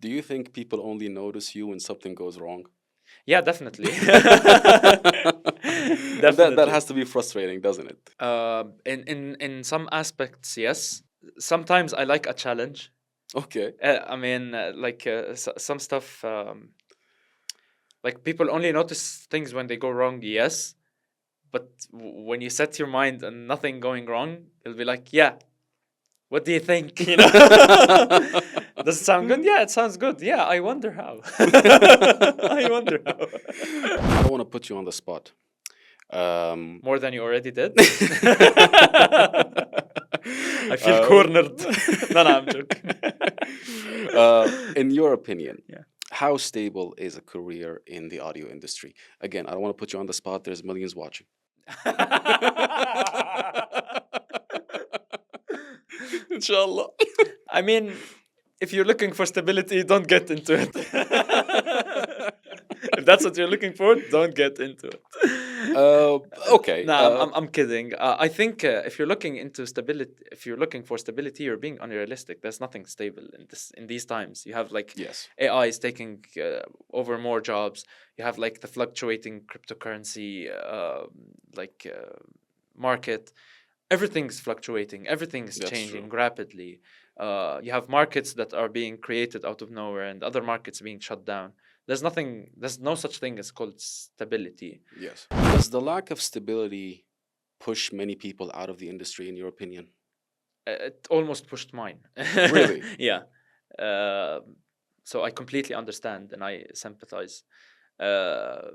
Do you think people only notice you when something goes wrong? Yeah, definitely. And that Definitely. has to be frustrating, doesn't it? In some aspects, yes. Sometimes I like a challenge. Okay. I mean, some stuff. Like people only notice things when they go wrong. Yes, but when you set your mind and nothing going wrong, you'll be like, yeah. What do you think? You know, does it sound good? Yeah, it sounds good. Yeah, I wonder how. I wonder how. I don't want to put you on the spot. More than you already did. uh, I feel cornered. No, I'm joking. in your opinion, Yeah. how stable is a career in the audio industry? Again, I don't want to put you on the spot. There's millions watching. Inshallah. I mean, if you're looking for stability, don't get into it. If that's what you're looking for, don't get into it. Okay. No, I'm kidding. I think if you're looking into stability, if you're looking for stability, you're being unrealistic. There's nothing stable in these times. You have like Yes. AI is taking over more jobs. You have like the fluctuating cryptocurrency market. Everything's fluctuating. Everything's That's changing true. rapidly. You have markets that are being created out of nowhere and other markets being shut down. There's no such thing as called stability. Yes. Does the lack of stability push many people out of the industry, in your opinion? It almost pushed mine. Really? Yeah. Uh, so I completely understand and I sympathize. I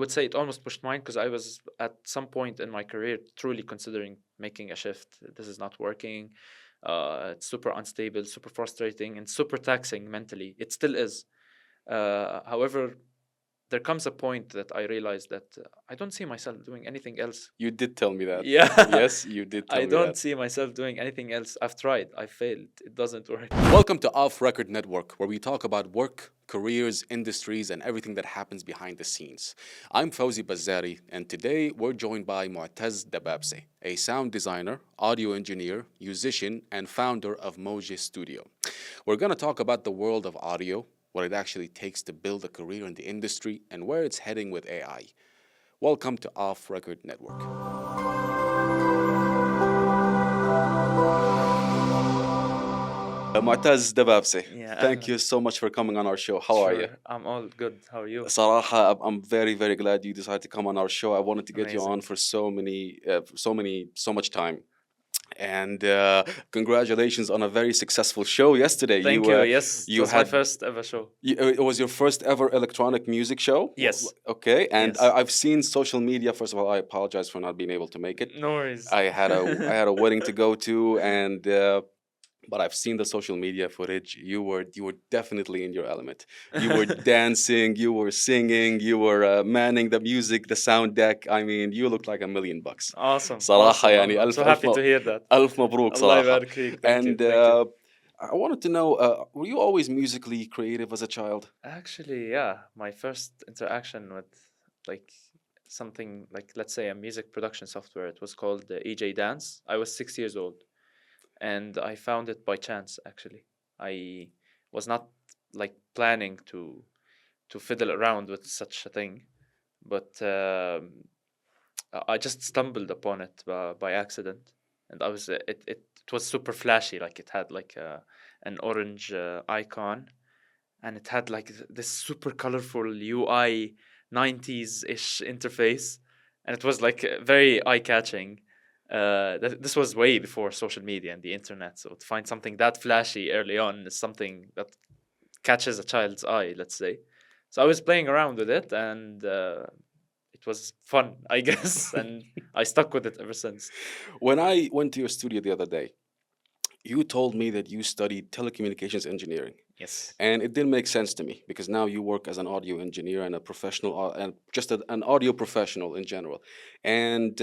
would say it almost pushed mine because I was at some point in my career truly considering making a shift. This is not working. It's super unstable, super frustrating, and super taxing mentally. It still is. However, there comes a point that I realized that I don't see myself doing anything else. You did tell me that. Yeah. Yes, you did tell I me don't that. see myself doing anything else. I've tried. I failed. It doesn't work. Welcome to Off Record Network, where we talk about work, careers, industries, and everything that happens behind the scenes. I'm Fawzi Bazzari, and today we're joined by Motaz Dababseh, a sound designer, audio engineer, musician, and founder of Mouje Studio. We're going to talk about the world of audio, what it actually takes to build a career in the industry, and where it's heading with AI. Welcome to Off Record Network. Motaz Dababseh, Yeah, thank you so much for coming on our show. How are you? sure. I'm all good. How are you? Saraha, I'm very, very glad you decided to come on our show. I wanted to get you on Amazing. for so much time. And congratulations on a very successful show yesterday. Thank you. Yes, it You was my had first ever show. it was your first ever electronic music show. Yes. Okay, and Yes. I've seen social media. First of all, I apologize for not being able to make it. No worries. I had a wedding to go to, and but I've seen the social media footage. You were definitely in your element. You were dancing, you were singing, you were manning the music, the sound deck. I mean, you looked like $1,000,000. Awesome. صراحة Awesome. يعني I'm ألف so ألف happy to hear that. ألف مبروك Allah صراحة. يبارك فيك. Thank you. And Thank you. I wanted to know, were you always musically creative as a child? Actually, yeah, my first interaction with like something like, let's say, a music production software, it was called EJ Dance. I was 6 years old and I found it by chance. Actually, I was not like planning to fiddle around with such a thing, but I just stumbled upon it by accident, and I was it was super flashy. Like it had like an orange icon, and it had like this super colorful UI 90s ish interface, and it was like very eye catching. This was way before social media and the internet, so to find something that flashy early on is something that catches a child's eye, let's say. So I was playing around with it, and it was fun, I guess, and I stuck with it ever since. When I went to your studio the other day, you told me that you studied telecommunications engineering. Yes. And it didn't make sense to me because now you work as an audio engineer and a professional, and just an audio professional in general. And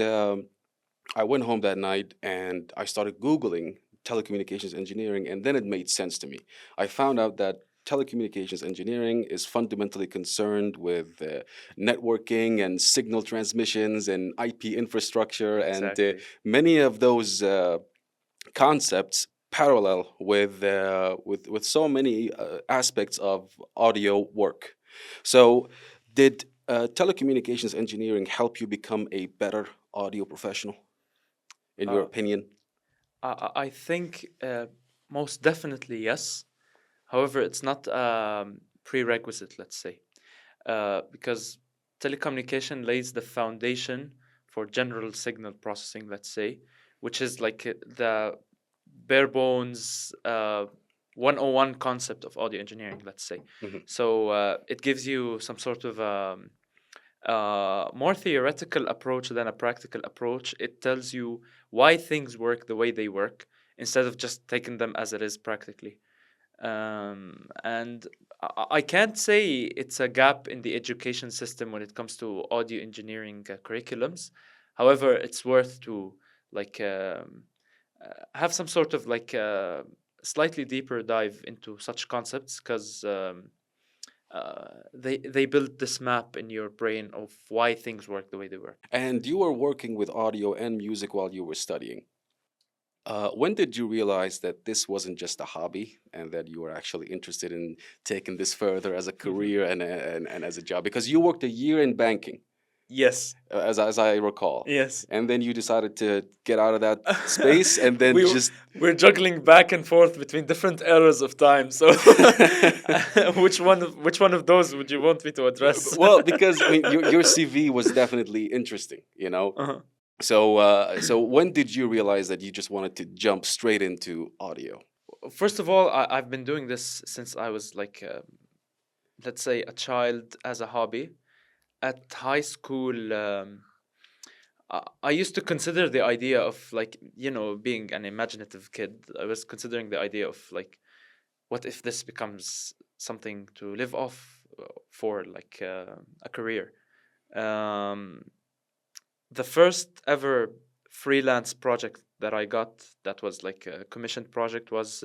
I went home that night and I started Googling telecommunications engineering, and then it made sense to me. I found out that telecommunications engineering is fundamentally concerned with networking and signal transmissions and IP infrastructure, and Exactly. many of those concepts parallel with so many aspects of audio work. So, did telecommunications engineering help you become a better audio professional, in your Uh, opinion? I think most definitely yes. However, it's not prerequisite, let's say, because telecommunication lays the foundation for general signal processing, let's say, which is like the bare bones 101 concept of audio engineering, let's say. Mhm. So it gives you some sort of more theoretical approach than a practical approach. It tells you why things work the way they work instead of just taking them as it is practically. And I can't say it's a gap in the education system when it comes to audio engineering curriculums. However, it's worth to like have some sort of like slightly deeper dive into such concepts because they build this map in your brain of why things work the way they work. And you were working with audio and music while you were studying. When did you realize that this wasn't just a hobby and that you were actually interested in taking this further as a career and as a job? Because you worked a year in banking, Yes. as I recall, Yes. and then you decided to get out of that space and then we just. we're juggling back and forth between different eras of time. So, which one of those would you want me to address? Well, because I mean, your CV was definitely interesting, you know. Uh-huh. So when did you realize that you just wanted to jump straight into audio? First of all, I've been doing this since I was like, let's say, a child as a hobby. At high school, I used to consider the idea of like, being an imaginative kid. I was considering the idea of like, what if this becomes something to live off for like a career? Um, the first ever freelance project that I got that was like a commissioned project was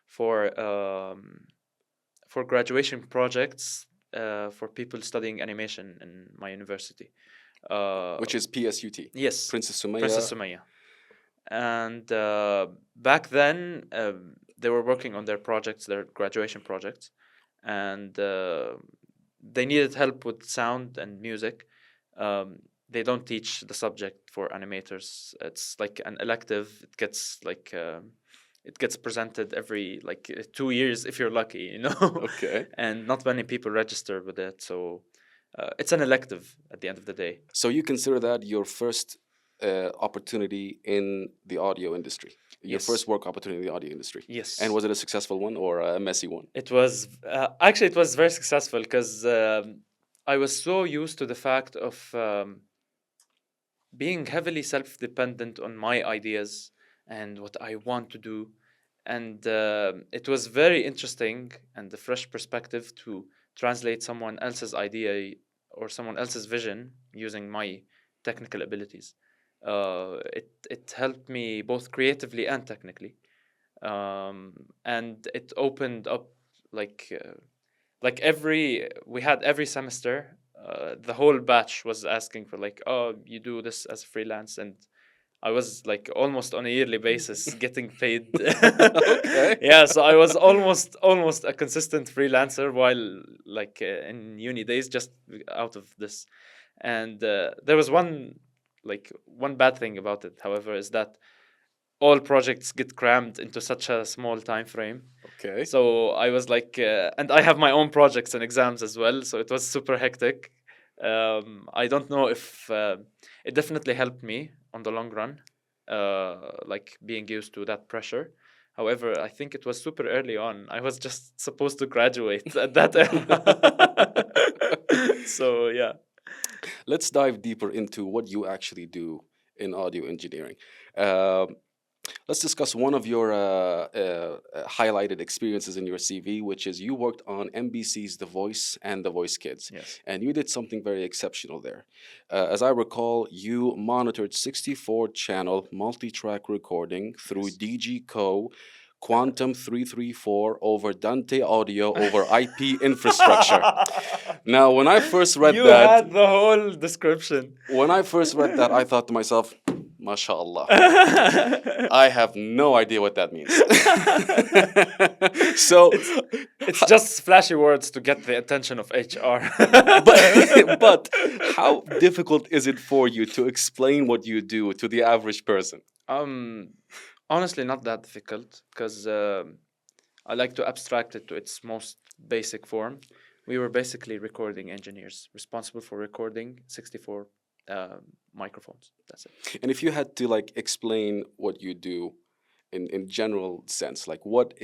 for um, for graduation projects for people studying animation in my university. Which is PSUT, Yes, Princess Princess Sumaya. Sumaya. And back then, they were working on their projects, their graduation projects, and they needed help with sound and music. They don't teach the subject for animators. It's like an elective. It gets like it gets presented every like 2 years if you're lucky, Okay. and not many people register with it. So it's an elective at the end of the day. So you consider that your first opportunity in the audio industry, your first Yes. work opportunity in the audio industry. Yes. And was it a successful one or a messy one? It was actually it was very successful because I was so used to the fact of being heavily self-dependent on my ideas and what I want to do, and it was very interesting and a fresh perspective to translate someone else's idea or someone else's vision using my technical abilities. It helped me both creatively and technically, and it opened up like every we had every semester the whole batch was asking for like, oh, you do this as freelance, and I was like almost on a yearly basis getting paid. Okay. Yeah, so I was almost a consistent freelancer while like in uni days, just out of this. And there was one bad thing about it, however, is that all projects get crammed into such a small time frame. Okay. So I was like, and I have my own projects and exams as well, so it was super hectic. I don't know if it definitely helped me on the long run, like being used to that pressure. However, I think it was super early on. I was just supposed to graduate at that era. So yeah. Let's dive deeper into what you actually do in audio engineering. Um, let's discuss one of your highlighted experiences in your CV, which is you worked on NBC's The Voice and The Voice Kids. Yes. And you did something very exceptional there. As I recall, you monitored 64-channel multi-track recording through Yes. DG Co. Quantum 334 over Dante Audio over IP infrastructure. Now, when I first read You that, had the whole description. when I first read that, I thought to myself, MashaAllah. I have no idea what that means. So, it's just flashy words to get the attention of HR. but how difficult is it for you to explain what you do to the average person? um, honestly, not that difficult because I like to abstract it to its most basic form. We were basically recording engineers responsible for recording 64 microphones. That's it. And if you had to like explain what you do in general sense, like what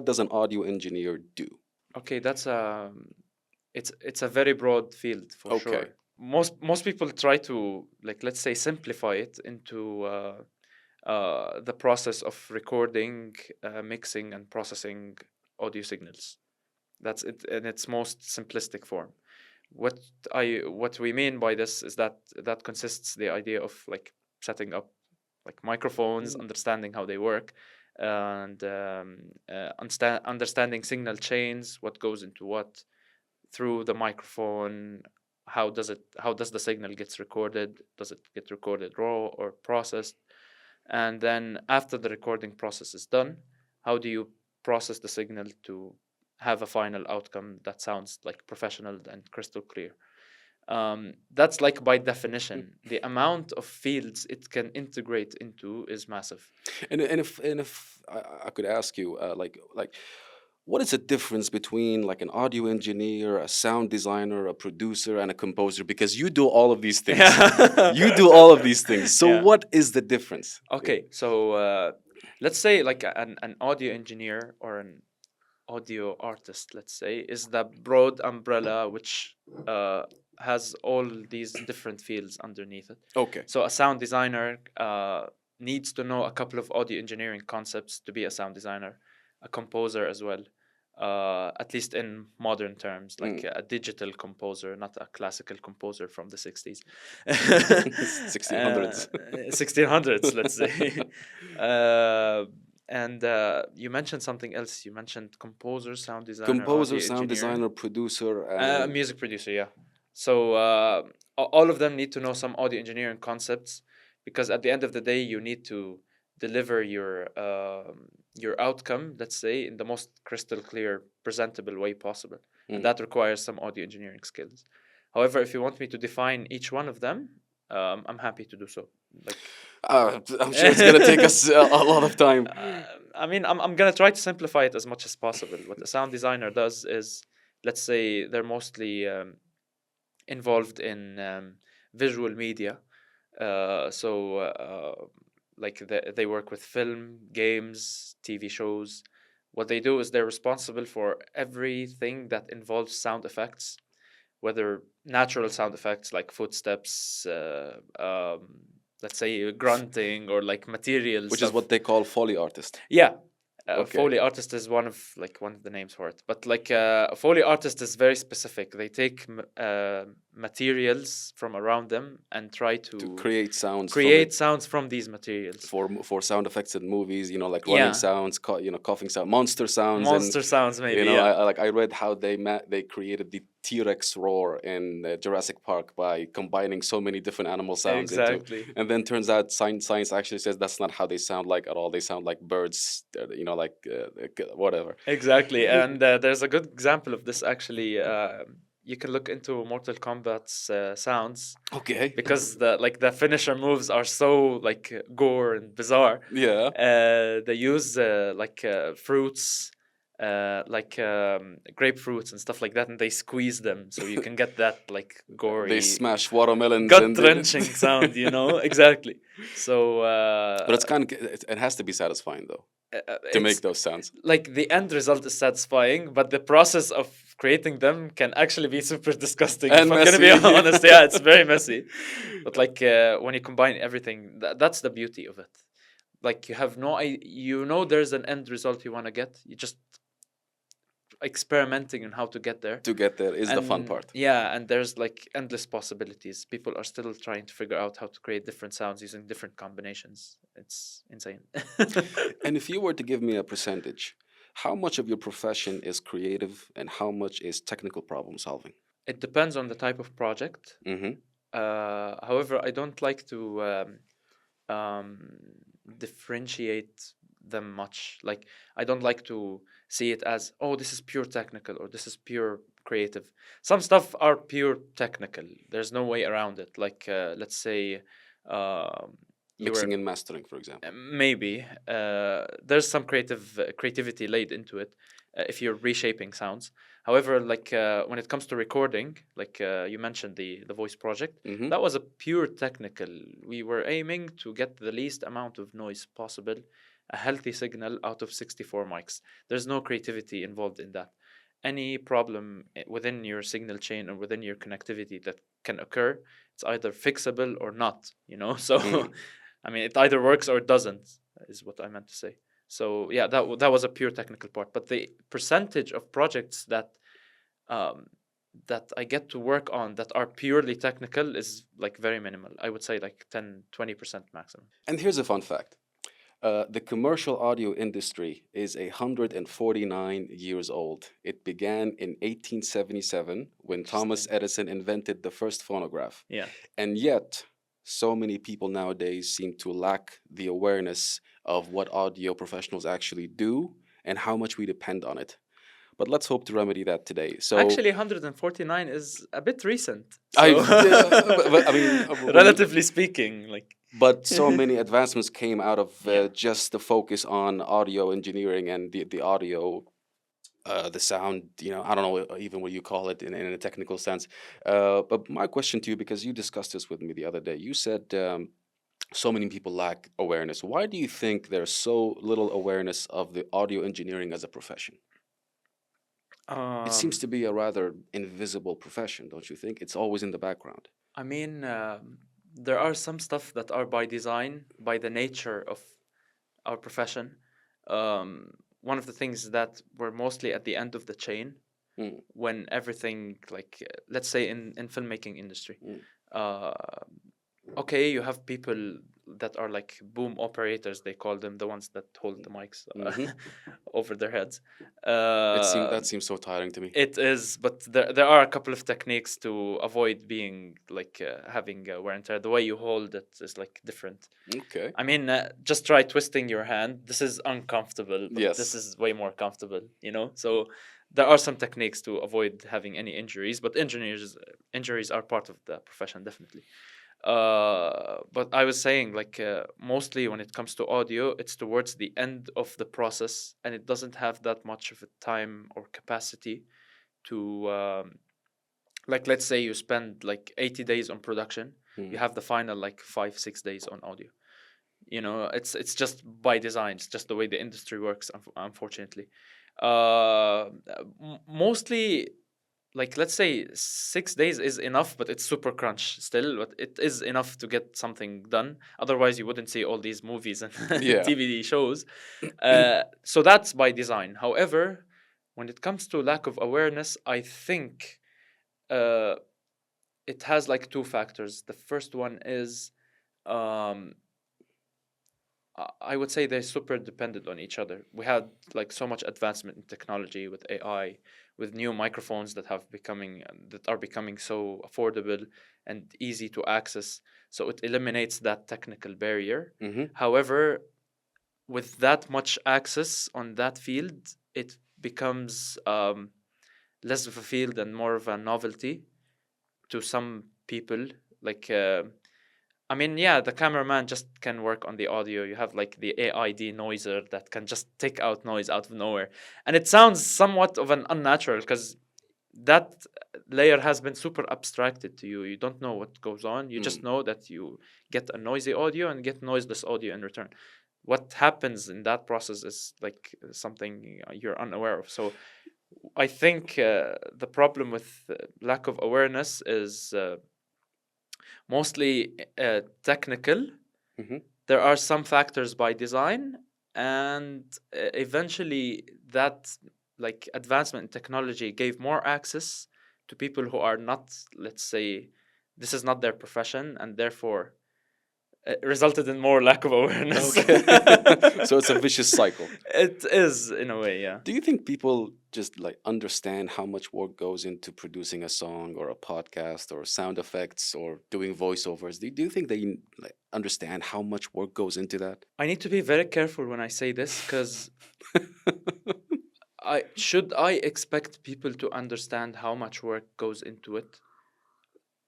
does an audio engineer do? Okay, that's it's a very broad field for Okay. sure. Most people try to, like, let's say, simplify it into the process of recording, mixing, and processing audio signals. That's it in its most simplistic form. What we mean by this is that consists the idea of like setting up like microphones, Mm. understanding how they work, and understanding signal chains, what goes into what through the microphone. How does the signal gets recorded? Does it get recorded raw or processed? And then after the recording process is done, how do you process the signal to have a final outcome that sounds like professional and crystal clear? That's like by definition. The amount of fields it can integrate into is massive. And if I could ask you, like, what is the difference between like an audio engineer, a sound designer, a producer, and a composer? Because you do all of these things. You do all of these things. So Yeah. what is the difference? Okay, so let's say like an audio engineer or an audio artist, let's say, is the broad umbrella which has all these different fields underneath it. Okay. So a sound designer needs to know a couple of audio engineering concepts to be a sound designer, a composer as well. At least in modern terms, like a digital composer, not a classical composer from the 60s. 1600s. 1600s, let's say. And you mentioned something else. You mentioned composer, sound designer, Composer, audio sound engineer, designer, producer, a and music producer. Yeah. So all of them need to know some audio engineering concepts because at the end of the day, you need to deliver your outcome, let's say, in the most crystal clear, presentable way possible, and that requires some audio engineering skills. However, if you want me to define each one of them, I'm happy to do so. Like, I'm sure it's gonna take us a lot of time. I mean, I'm gonna try to simplify it as much as possible. What a sound designer does is, let's say, they're mostly involved in visual media. Like they work with film, games, TV shows. What they do is they're responsible for everything that involves sound effects, whether natural sound effects like footsteps, let's say grunting, or like material Which is stuff. what they call Foley artist. Yeah. Okay. Foley artist is one of the names for it, but like a Foley artist is very specific. They take materials from around them and try To create sounds. create sounds from these materials. For sound effects in movies, you know, like running Yeah. sounds, coughing sound, monster sounds, Monster sounds, maybe. you know, Yeah. I read how they created the T-Rex roar in Jurassic Park by combining so many different animal sounds Exactly. and then turns out science actually says that's not how they sound like at all. They sound like birds, you know, like whatever. Exactly, and there's a good example of this actually. You can look into Mortal Kombat's sounds Okay. because the finisher moves are so like gore and bizarre. Yeah. They use fruits, like grapefruits and stuff like that, and they squeeze them so you can get that like gory, They smash watermelons gut and wrenching sound. You know exactly. So, but it's kind of it has to be satisfying though to make those sounds. like the end result is satisfying, but the process of creating them can actually be super disgusting. And if I'm gonna be messy. honest, yeah, it's very messy. But like when you combine everything, that's the beauty of it. Like you have there's an end result you want to get. You just experimenting on how to get there. To get there is the fun part. Yeah, and there's like endless possibilities. People are still trying to figure out how to create different sounds using different combinations. It's insane. And if you were to give me a percentage, how much of your profession is creative and how much is technical problem solving? It depends on the type of project. Mm-hmm. However, I don't like to um, differentiate them much. Like, I don't like to see it as, oh, this is pure technical or this is pure creative. Some stuff are pure technical. There's no way around it. Like, let's say, um, you were Mixing and mastering, for example. maybe there's some creativity laid into it if you're reshaping sounds. However, like when it comes to recording, like you mentioned the voice project, Hmm. that was a pure technical. We were aiming to get the least amount of noise possible, a healthy signal out of 64 mics. There's no creativity involved in that. Any problem within your signal chain or within your connectivity that can occur, it's either fixable or not, you know? So, Mm. I mean, it either works or it doesn't, is what I meant to say. So, yeah, that was a pure technical part. But the percentage of projects um, that I get to work on that are purely technical is like very minimal. I would say like 10-20% maximum. And here's a fun fact. The commercial audio industry is 149 years old. It began in 1877 when Thomas Interesting. Edison invented the first phonograph. Yeah. And yet, so many people nowadays seem to lack the awareness of what audio professionals actually do and how much we depend on it. But let's hope to remedy that today. So, Actually, 149 is a bit recent. I, So, but I mean, relatively speaking, like, but so many advancements came out of yeah. just the focus on audio engineering and the audio, the sound. I don't know even what you call it in a technical sense. But my question to you, because you discussed this with me the other day, you said so many people lack awareness. Why do you think there's so little awareness of the audio engineering as a profession? It seems Um, to be a rather invisible profession, don't you think? It's always in the background. I mean, there are some stuff that are by design, by the nature of our profession. One of the things that we're mostly at the end of the chain Mm, when everything, like, let's say in filmmaking industry, mm, uh, okay, you have people that are like boom operators, they call them, the ones that hold the mics mm-hmm. over their heads. That seems so tiring to me. It is, but there are a couple of techniques to avoid being like having wear and tear. The way you hold it is like different. Okay. I mean, just try twisting your hand. This is uncomfortable, but this Yes. is way more comfortable, you know? So there are some techniques to avoid having any injuries, but injuries are part of the profession, definitely. But I was saying, like, mostly when it comes to audio, it's towards the end of the process, and it doesn't have that much of a time or capacity to, like, let's say you spend like 80 days on production, you Mm. have the final like 5-6 days on audio. You know, it's just by design. It's just the way the industry works, unfortunately. Mostly, like, let's say 6 days is enough, but it's super crunch still, but it is enough to get something done. Otherwise, you wouldn't see all these movies and Yeah. TV shows. So that's by design. However, when it comes to lack of awareness, I think uh, it has like two factors. The first one is, um, I would say they're super dependent on each other. We had like so much advancement in technology with AI, with new microphones that are becoming so affordable and easy to access. So it eliminates that technical barrier. Mm-hmm. However, with that much access on that field, it becomes less of a field and more of a novelty to some people. Like, I mean, yeah, the cameraman just can work on the audio. You have like the AID noiser that can just take out noise out of nowhere. And it sounds somewhat of an unnatural because that layer has been super abstracted to you. You don't know what goes on. You just Mm. know that you get a noisy audio and get noiseless audio in return. What happens in that process is like something you're unaware of. So I think the problem with lack of awareness is mostly technical. Mm-hmm. There are some factors by design, and eventually that like advancement in technology gave more access to people who are not, let's say, this is not their profession, and therefore resulted in more lack of awareness. Okay. So it's a vicious cycle. It is, in a way, yeah. Do you think people just like understand how much work goes into producing a song or a podcast or sound effects or doing voiceovers? Do you think they like, understand how much work goes into that? I need to be very careful when I say this, because I expect people to understand how much work goes into it,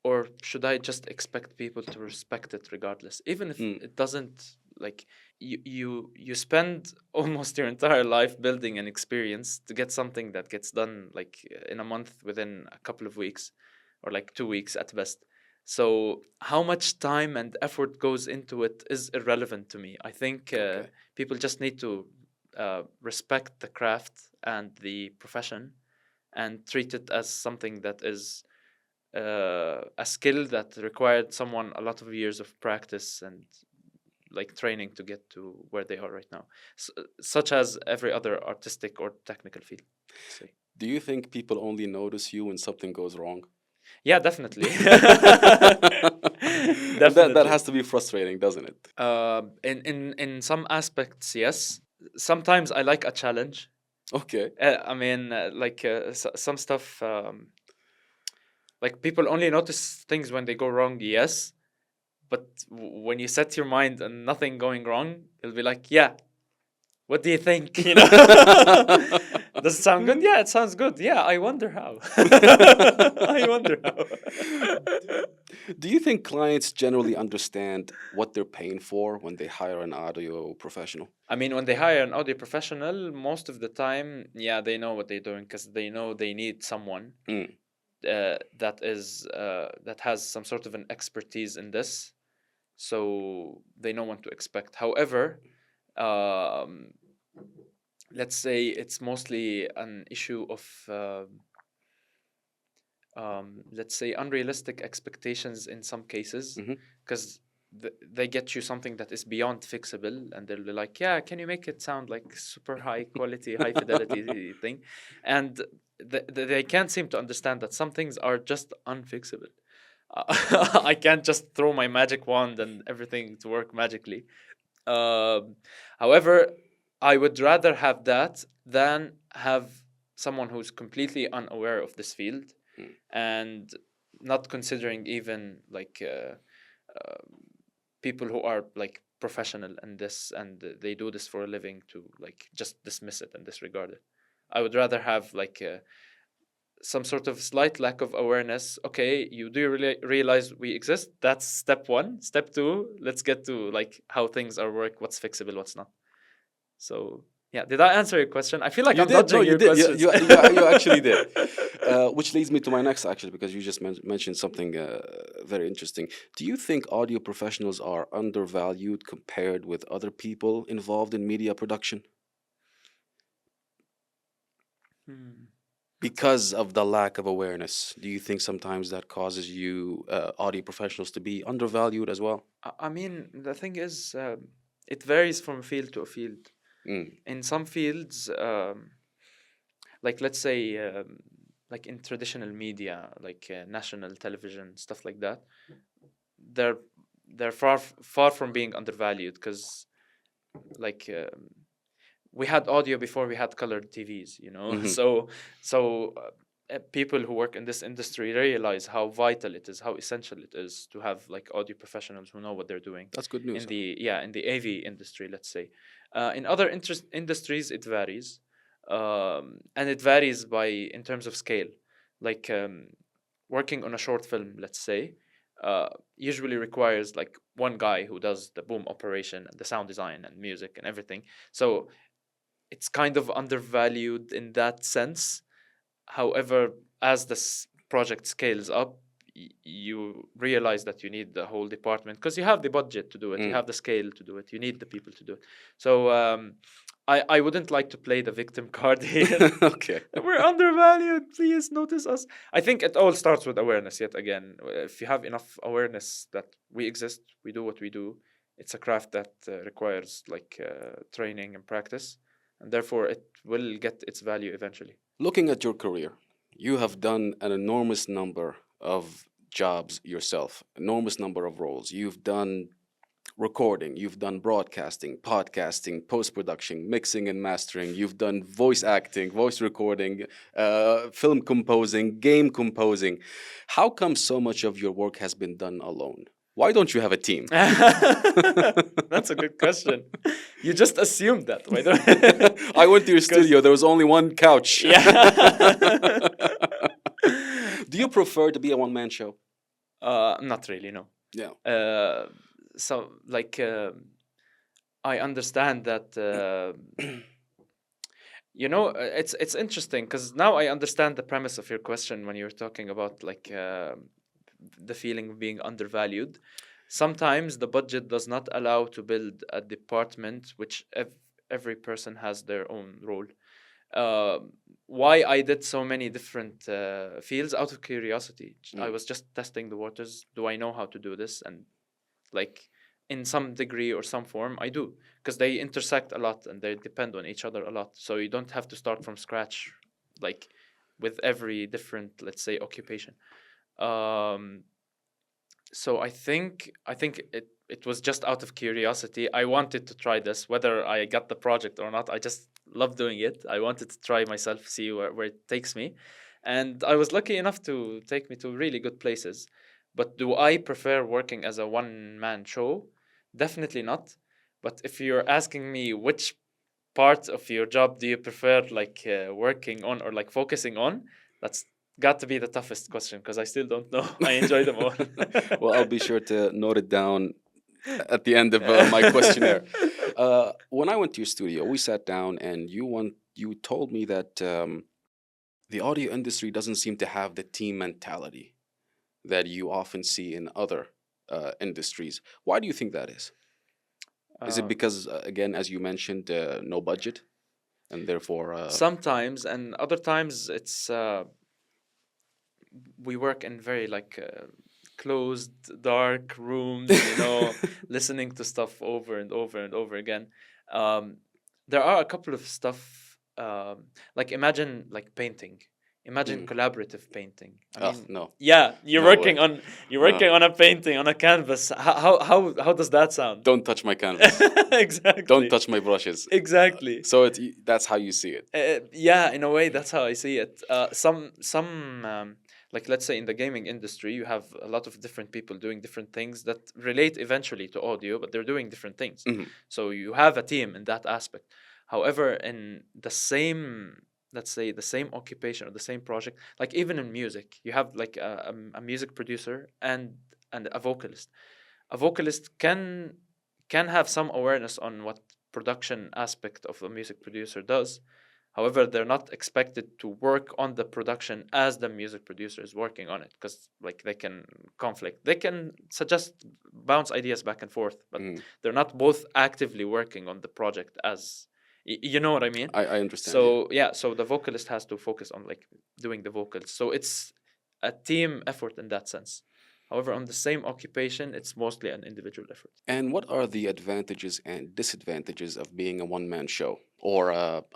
or should I just expect people to respect it regardless, even if Mm, it doesn't, like, you spend almost your entire life building an experience to get something that gets done like in a month, within a couple of weeks, or like 2 weeks at best. So how much time and effort goes into it is irrelevant to me. I think okay. people just need to respect the craft and the profession, and treat it as something that is a skill that required someone a lot of years of practice and like training to get to where they are right now, such as every other artistic or technical field. Say. Do you think people only notice you when something goes wrong? Yeah, definitely. And that Definitely. has to be frustrating, doesn't it? In some aspects, yes. Sometimes I like a challenge. Okay. I mean, some stuff. Like, people only notice things when they go wrong. Yes, but when you set your mind and nothing going wrong, you'll be like, yeah, what do you think? You know, does it sound good? Yeah, it sounds good. Yeah, I wonder how. I wonder how. Do you think clients generally understand what they're paying for when they hire an audio professional? I mean, when they hire an audio professional, most of the time, yeah, they know what they're doing, because they know they need someone Mm, that has some sort of an expertise in this, so they know what to expect. However, um, let's say it's mostly an issue of let's say unrealistic expectations in some cases, hmm because they get you something that is beyond fixable, and they're like, yeah, can you make it sound like super high quality, high fidelity thing, and they can't seem to understand that some things are just unfixable. I can't just throw my magic wand and everything to work magically. um, However, I would rather have that than have someone who's completely unaware of this field, mm. and not considering even like uh, people who are like professional in this, and they do this for a living, to like just dismiss it and disregard it. I would rather have like some sort of slight lack of awareness. Okay, you do really realize we exist. That's step one. Step two, let's get to like how things are work, what's fixable, what's not. So yeah, did I answer your question? I feel like You I'm did. No, dodging you your did. questions. You actually did. Which leads me to my next, actually, because you just mentioned something very interesting. Do you think audio professionals are undervalued compared with other people involved in media production Hmm. because of the lack of awareness? Do you think sometimes that causes you, audio professionals, to be undervalued as well? I mean, the thing is, it varies from field to a field. Mm, In some fields, like let's say, like in traditional media, like national television, stuff like that, they're they're far from being undervalued, because like we had audio before we had colored TVs, you know. hmm. So people who work in this industry realize how vital it is, how essential it is to have like audio professionals who know what they're doing. That's good In news. the yeah, in the AV industry, let's say. In other industries, it varies, and it varies by in terms of scale. Like working on a short film, let's say, usually requires like one guy who does the boom operation and the sound design and music and everything. So it's kind of undervalued in that sense. However, as this project scales up, you realize that you need the whole department, because you have the budget to do it, you Mm. have the scale to do it, you need the people to do it. So I wouldn't like to play the victim card here. Okay. We're undervalued. Please notice us. I think it all starts with awareness. Yet again, if you have enough awareness that we exist, we do what we do. It's a craft that requires like training and practice, and therefore it will get its value eventually. Looking at your career, you have done an enormous number of jobs yourself, enormous number of roles. You've done recording, you've done broadcasting, podcasting, post production, mixing and mastering, you've done voice acting, voice recording, film composing, game composing. How come so much of your work has been done alone? Why don't you have a team? That's a good question. You just assumed that, by the way. I went to your 'Cause- studio, there was only one couch. Yeah. Do you prefer to be a one man show? Not really, no. Yeah. So, like, I understand that. It's interesting because now I understand the premise of your question when you're talking about like the feeling of being undervalued. Sometimes the budget does not allow to build a department which every person has their own role. Uh, why I did so many different fields out of curiosity. I was just testing the waters. Do I know how to do this? And like in some degree or some form, I do, because they intersect a lot and they depend on each other a lot. So you don't have to start from scratch, like with every different, let's say, occupation. Um, so I think it was just out of curiosity. I wanted to try this, whether I got the project or not. I just love doing it. I wanted to try myself, see where it takes me. And I was lucky enough to take me to really good places. But do I prefer working as a one man show? Definitely not. But if you're asking me which part of your job do you prefer, like working on or like focusing on, that's got to be the toughest question because I still don't know. I enjoy them all. Well, I'll be sure to note it down at the end of my questionnaire. When I went to your studio, we sat down, and you told me that the audio industry doesn't seem to have the team mentality that you often see in other industries. Why do you think that is? Is it Uh, because, again, as you mentioned, no budget, and therefore, Sometimes, and other times it's we work in very like closed, dark rooms, listening to stuff over and over and over again. Um, there are a couple of stuff, like imagine like painting. Imagine mm, collaborative painting. I oh, mean, no, yeah, you're no way, working on you're no, working on a painting on a canvas. How does that sound? don't touch my canvas, Exactly. don't touch my brushes. Exactly. So that's how you see it. Yeah, in a way, that's how I see it. Some like let's say in the gaming industry, you have a lot of different people doing different things that relate eventually to audio, but they're doing different things. Mhm. So you have a team in that aspect. However, in the same, let's say, the same occupation or the same project, like even in music, you have like a music producer and a vocalist. A vocalist can have some awareness on what production aspect of a music producer does. However, they're not expected to work on the production as the music producer is working on it because like they can conflict. They can suggest bounce ideas back and forth, but Mhm. they're not both actively working on the project as you know what I mean? I understand. Yeah. So yeah, so the vocalist has to focus on like doing the vocals. So it's a team effort in that sense. However, on the same occupation, it's mostly an individual effort. And what are the advantages and disadvantages of being a one man show or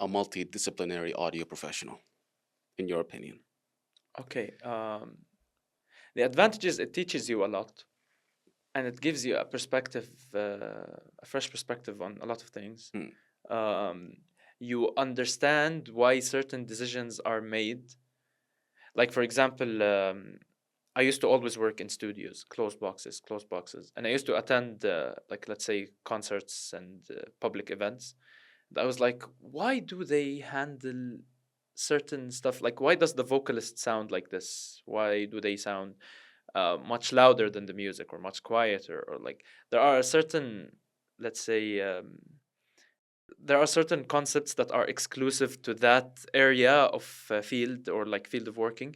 a multidisciplinary audio professional, in your opinion? Okay. The advantages, it teaches you a lot and it gives you a perspective, a fresh perspective on a lot of things. Hmm. You understand why certain decisions are made. Like, for example, I used to always work in studios, closed boxes, and I used to attend, like, let's say, concerts and public events. And I was like, why do they handle certain stuff? Like, why does the vocalist sound like this? Why do they sound much louder than the music or much quieter? Or like, there are certain, let's say, there are certain concepts that are exclusive to that area of field or like field of working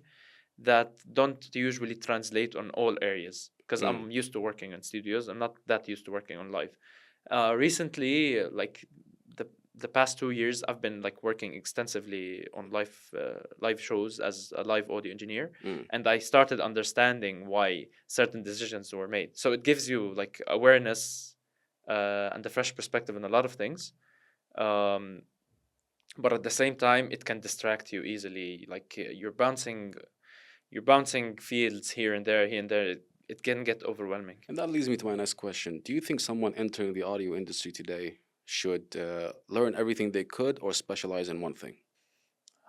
that don't usually translate on all areas because Mm. I'm used to working in studios. I'm not that used to working on live. Recently, like the past 2 years, I've been like working extensively on live shows as a live audio engineer, Mm. and I started understanding why certain decisions were made. So it gives you like awareness and a fresh perspective on a lot of things. Um, but at the same time, it can distract you easily. Like you're bouncing fields here and there, here and there. it can get overwhelming. And that leads me to my next question. Do you think someone entering the audio industry today should learn everything they could or specialize in one thing?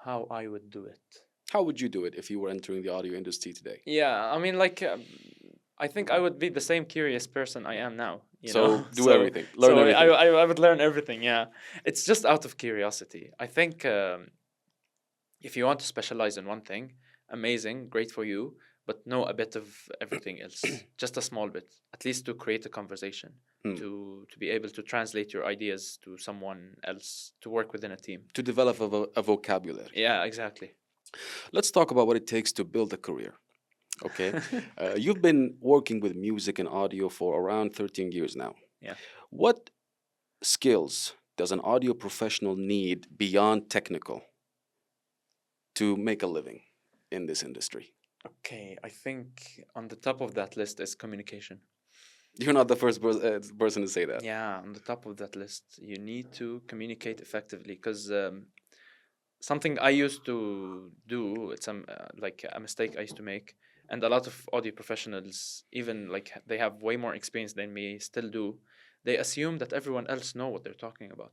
How I would do it. How would you do it if you were entering the audio industry today? Yeah, I mean, like, I think I would be the same curious person I am now. You know, So do everything, learn so everything. I would learn everything. Yeah, it's just out of curiosity. I think if you want to specialize in one thing, amazing, great for you, but know a bit of everything else, just a small bit, at least to create a conversation, Hmm. to be able to translate your ideas to someone else, to work within a team. To develop a vocabulary. Yeah, exactly. Let's talk about what it takes to build a career. Okay. You've been working with music and audio for around 13 years now. Yeah. What skills does an audio professional need beyond technical to make a living in this industry? Okay, I think on the top of that list is communication. You're not the first person to say that. Yeah, on the top of that list, you need to communicate effectively because something I used to do, it's like a mistake I used to make, and a lot of audio professionals, even like they have way more experience than me, still do. They assume that everyone else know what they're talking about.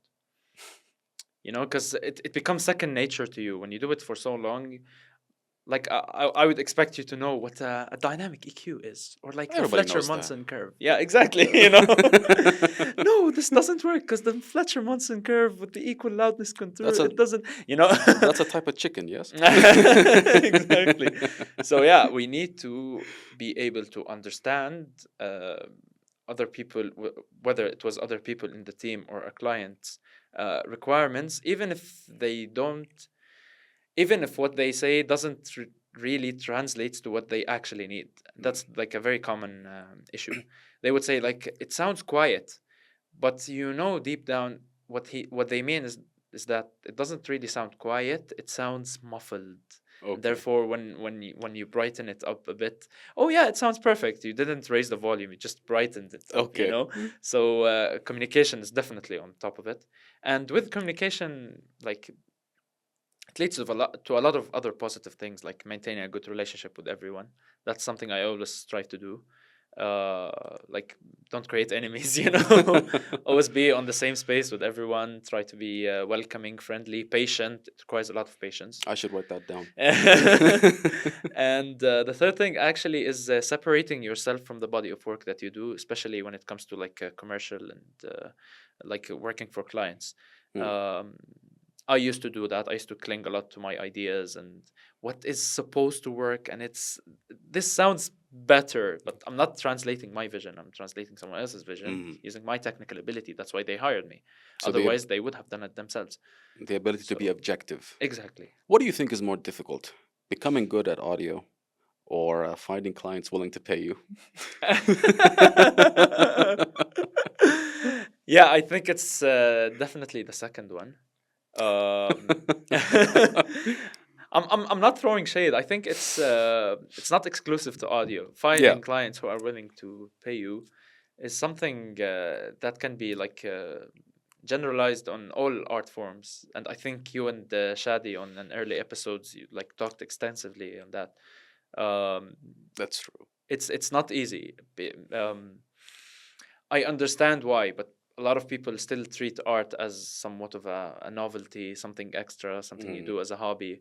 You know, because it becomes second nature to you when you do it for so long. Like I would expect you to know what a dynamic EQ is, or like the Everybody knows that. Fletcher-Munson curve. Yeah, exactly. You know, no, this doesn't work because the Fletcher-Munson curve with the equal loudness contour, it doesn't. You know, That's a type of chicken, yes? exactly. So yeah, we need to be able to understand other people, whether it was other people in the team or a client's requirements, even if they don't, even if what they say doesn't really translates to what they actually need. That's like a very common issue. They would say like it sounds quiet, but you know deep down what they mean is that it doesn't really sound quiet. It sounds muffled. Okay. Therefore, when you brighten it up a bit, oh yeah, it sounds perfect. You didn't raise the volume; you just brightened it up. Okay. You know, so communication is definitely on top of it. And with communication, like it leads to a lot of other positive things, like maintaining a good relationship with everyone. That's something I always strive to do. Like don't create enemies, you know. Always be on the same space with everyone. Try to be welcoming, friendly, patient. It requires a lot of patience. I should write that down. And the third thing actually is separating yourself from the body of work that you do, especially when it comes to like commercial and like working for clients. I used to do that. I used to cling a lot to my ideas and what is supposed to work. And this sounds better, but I'm not translating my vision. I'm translating someone else's vision using my technical ability. That's why they hired me. So otherwise, they would have done it themselves. The ability to be objective. Exactly. What do you think is more difficult? Becoming good at audio or finding clients willing to pay you? Yeah, I think it's definitely the second one. I'm not throwing shade. I think it's not exclusive to audio. Finding clients who are willing to pay you is something that can be like generalized on all art forms. And I think you and Shadi on an early episodes you like talked extensively on that. That's true. It's not easy. I understand why, but a lot of people still treat art as somewhat of a novelty, something extra, something you do as a hobby.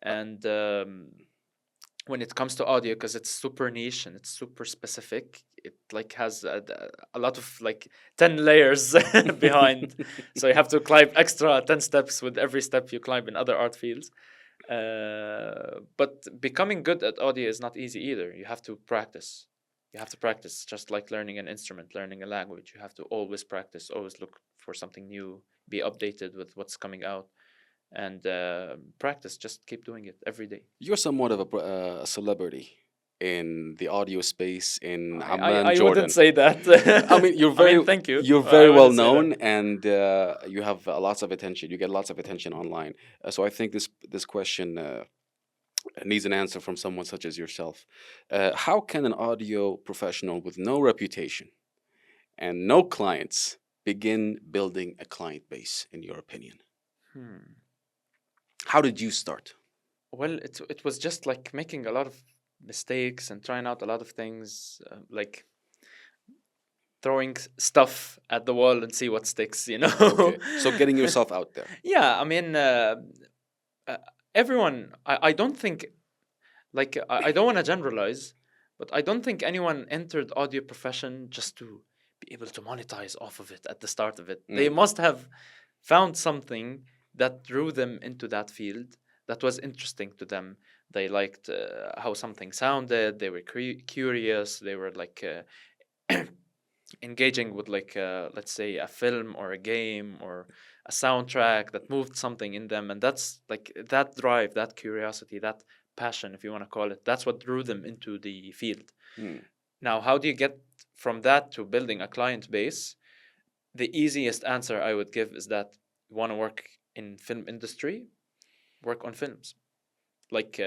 And when it comes to audio, because it's super niche and it's super specific, it like has a lot of like 10 layers behind. So you have to climb extra 10 steps with every step you climb in other art fields. But becoming good at audio is not easy either. You have to practice. You have to practice, just like learning an instrument, learning a language. You have to always practice, always look for something new, be updated with what's coming out, and practice. Just keep doing it every day. You're somewhat of a celebrity in the audio space in Amman, I Jordan. wouldn't say that. I mean, you're very. Thank you. You're very well known, and you have lots of attention. You get lots of attention online. So I think this question needs an answer from someone such as yourself. How can an audio professional with no reputation and no clients begin building a client base, in your opinion? Hmm. How did you start? Well, it was just like making a lot of mistakes and trying out a lot of things, like throwing stuff at the wall and see what sticks, you know. Okay. So getting yourself out there. Yeah, I mean, everyone. I don't think, like, I don't want to generalize, but I don't think anyone entered audio profession just to be able to monetize off of it at the start of it. They must have found something that drew them into that field that was interesting to them. They liked how something sounded. They were curious. They were like engaging with, like, let's say, a film or a game or a soundtrack that moved something in them, and that's like that drive, that curiosity, that passion, if you want to call it, that's what drew them into the field. Now, how do you get from that to building a client base? The easiest answer I would give is that you want to work in film industry, work on films. Like,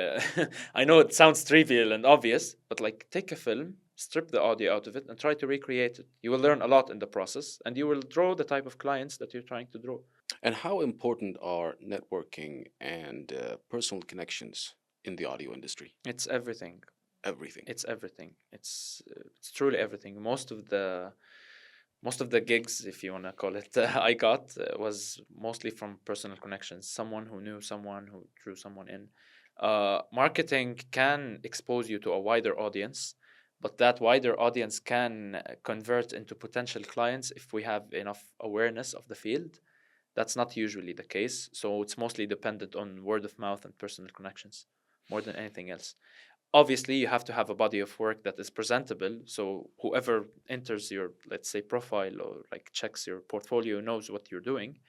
I know it sounds trivial and obvious, but like, take a film, strip the audio out of it, and try to recreate it. You will learn a lot in the process, and you will draw the type of clients that you're trying to draw. And how important are networking and personal connections in the audio industry? It's everything. Everything. It's everything. It's truly everything. Most of the gigs, if you want to call it, I got was mostly from personal connections. Someone who knew someone who drew someone in. Marketing can expose you to a wider audience, but that wider audience can convert into potential clients if we have enough awareness of the field. That's not usually the case. So it's mostly dependent on word of mouth and personal connections more than anything else. Obviously, you have to have a body of work that is presentable. So whoever enters your, let's say, profile or like checks your portfolio knows what you're doing.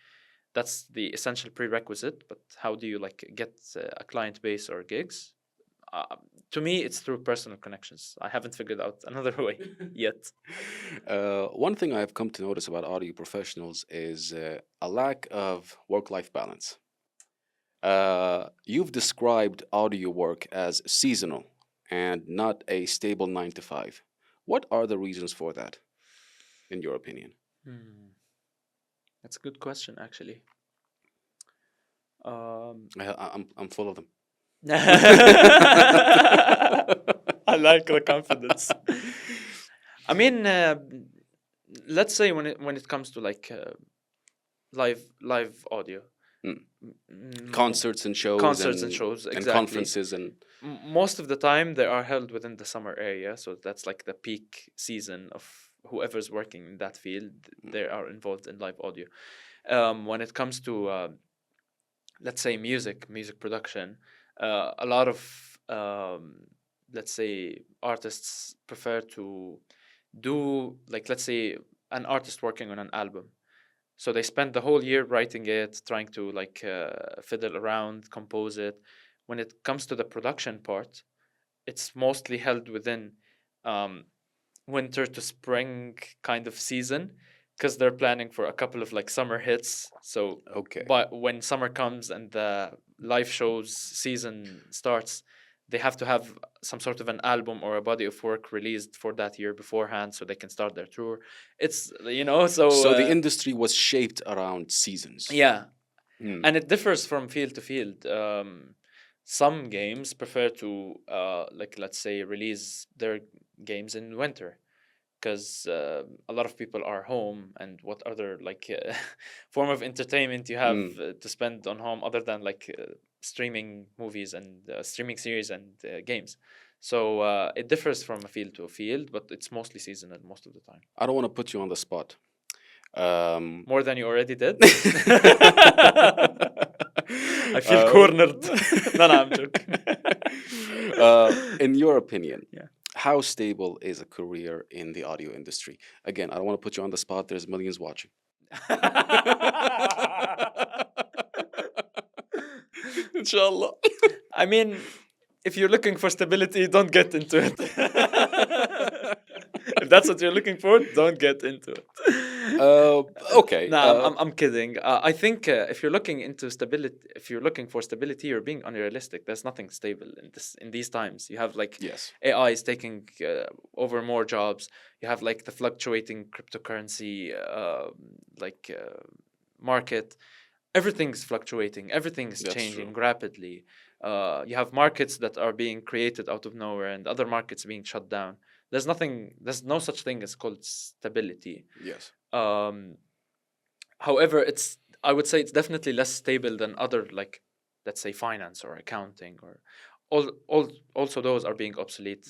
That's the essential prerequisite. But how do you like get a client base or gigs? To me, it's through personal connections. I haven't figured out another way yet. One thing I've come to notice about audio professionals is a lack of work-life balance. You've described audio work as seasonal and not a stable 9 to 5. What are the reasons for that, in your opinion? That's a good question, actually. I'm full of them. I like the confidence. I mean, let's say when it comes to like live audio, Concerts and shows, and shows, and exactly. conferences, and Most of the time they are held within the summer area, so that's like the peak season of whoever's working in that field. They are involved in live audio. When it comes to let's say music production, a lot of let's say artists prefer to do, like, let's say an artist working on an album. So they spend the whole year writing it, trying to like fiddle around, compose it. When it comes to the production part, it's mostly held within winter to spring kind of season, because they're planning for a couple of like summer hits. So okay. but when summer comes and the live shows season starts, they have to have some sort of an album or a body of work released for that year beforehand so they can start their tour. It's, you know, so the industry was shaped around seasons. yeah. And it differs from field to field. Some games prefer to like, let's say, release their games in winter, because a lot of people are home, and what other like form of entertainment you have to spend on home other than like streaming movies and streaming series and games. So it differs from a field to a field, but it's mostly seasonal most of the time. I don't want to put you on the spot. More than you already did. I feel cornered. No, I'm joking. In your opinion, Yeah. how stable is a career in the audio industry? Again, I don't want to put you on the spot. There's millions watching. Inshallah. I mean, if you're looking for stability, don't get into it. If that's what you're looking for, don't get into it. Okay. No, I'm kidding. I think if you're looking into stability, if you're looking for stability, you're being unrealistic. There's nothing stable in these times. You have like Yes. AI is taking over more jobs. You have like the fluctuating cryptocurrency market. Everything's fluctuating. Everything's That's changing true. rapidly. You have markets that are being created out of nowhere and other markets being shut down. There's no such thing as called stability. Yes. Um, However, I would say it's definitely less stable than other, like, let's say, finance or accounting, or also those are being obsolete,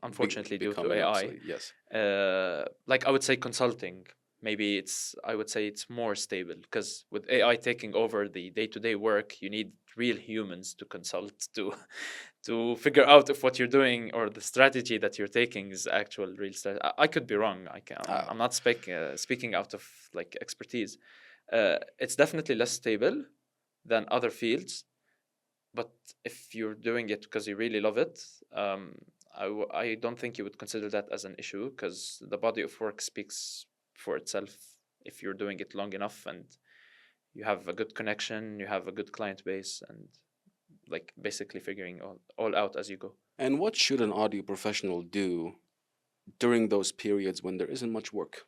unfortunately, due to Becoming AI. obsolete. Yes. Like, I would say consulting, maybe I would say it's more stable, because with AI taking over the day-to-day work, you need real humans to consult, to figure out if what you're doing or the strategy that you're taking is actual real strategy. I could be wrong. I'm not speaking out of like expertise. It's definitely less stable than other fields, but if you're doing it because you really love it, I don't think you would consider that as an issue, because the body of work speaks for itself if you're doing it long enough and you have a good connection, you have a good client base, and like basically figuring all out as you go. And what should an audio professional do during those periods when there isn't much work?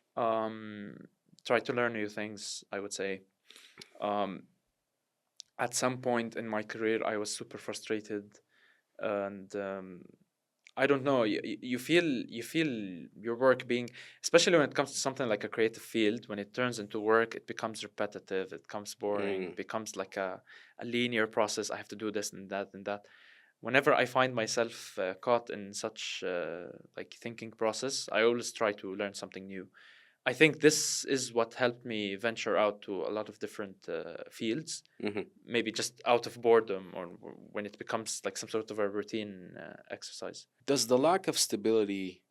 Try to learn new things, I would say. Um, at some point in my career, I was super frustrated, and I don't know. You feel your work being, especially when it comes to something like a creative field, when it turns into work, it becomes repetitive, it becomes boring, Mm. it becomes like a linear process. I have to do this and that and that. Whenever I find myself caught in such like thinking process, I always try to learn something new. I think this is what helped me venture out to a lot of different fields, Hmm. maybe just out of boredom, or when it becomes like some sort of a routine exercise. Does the lack of stability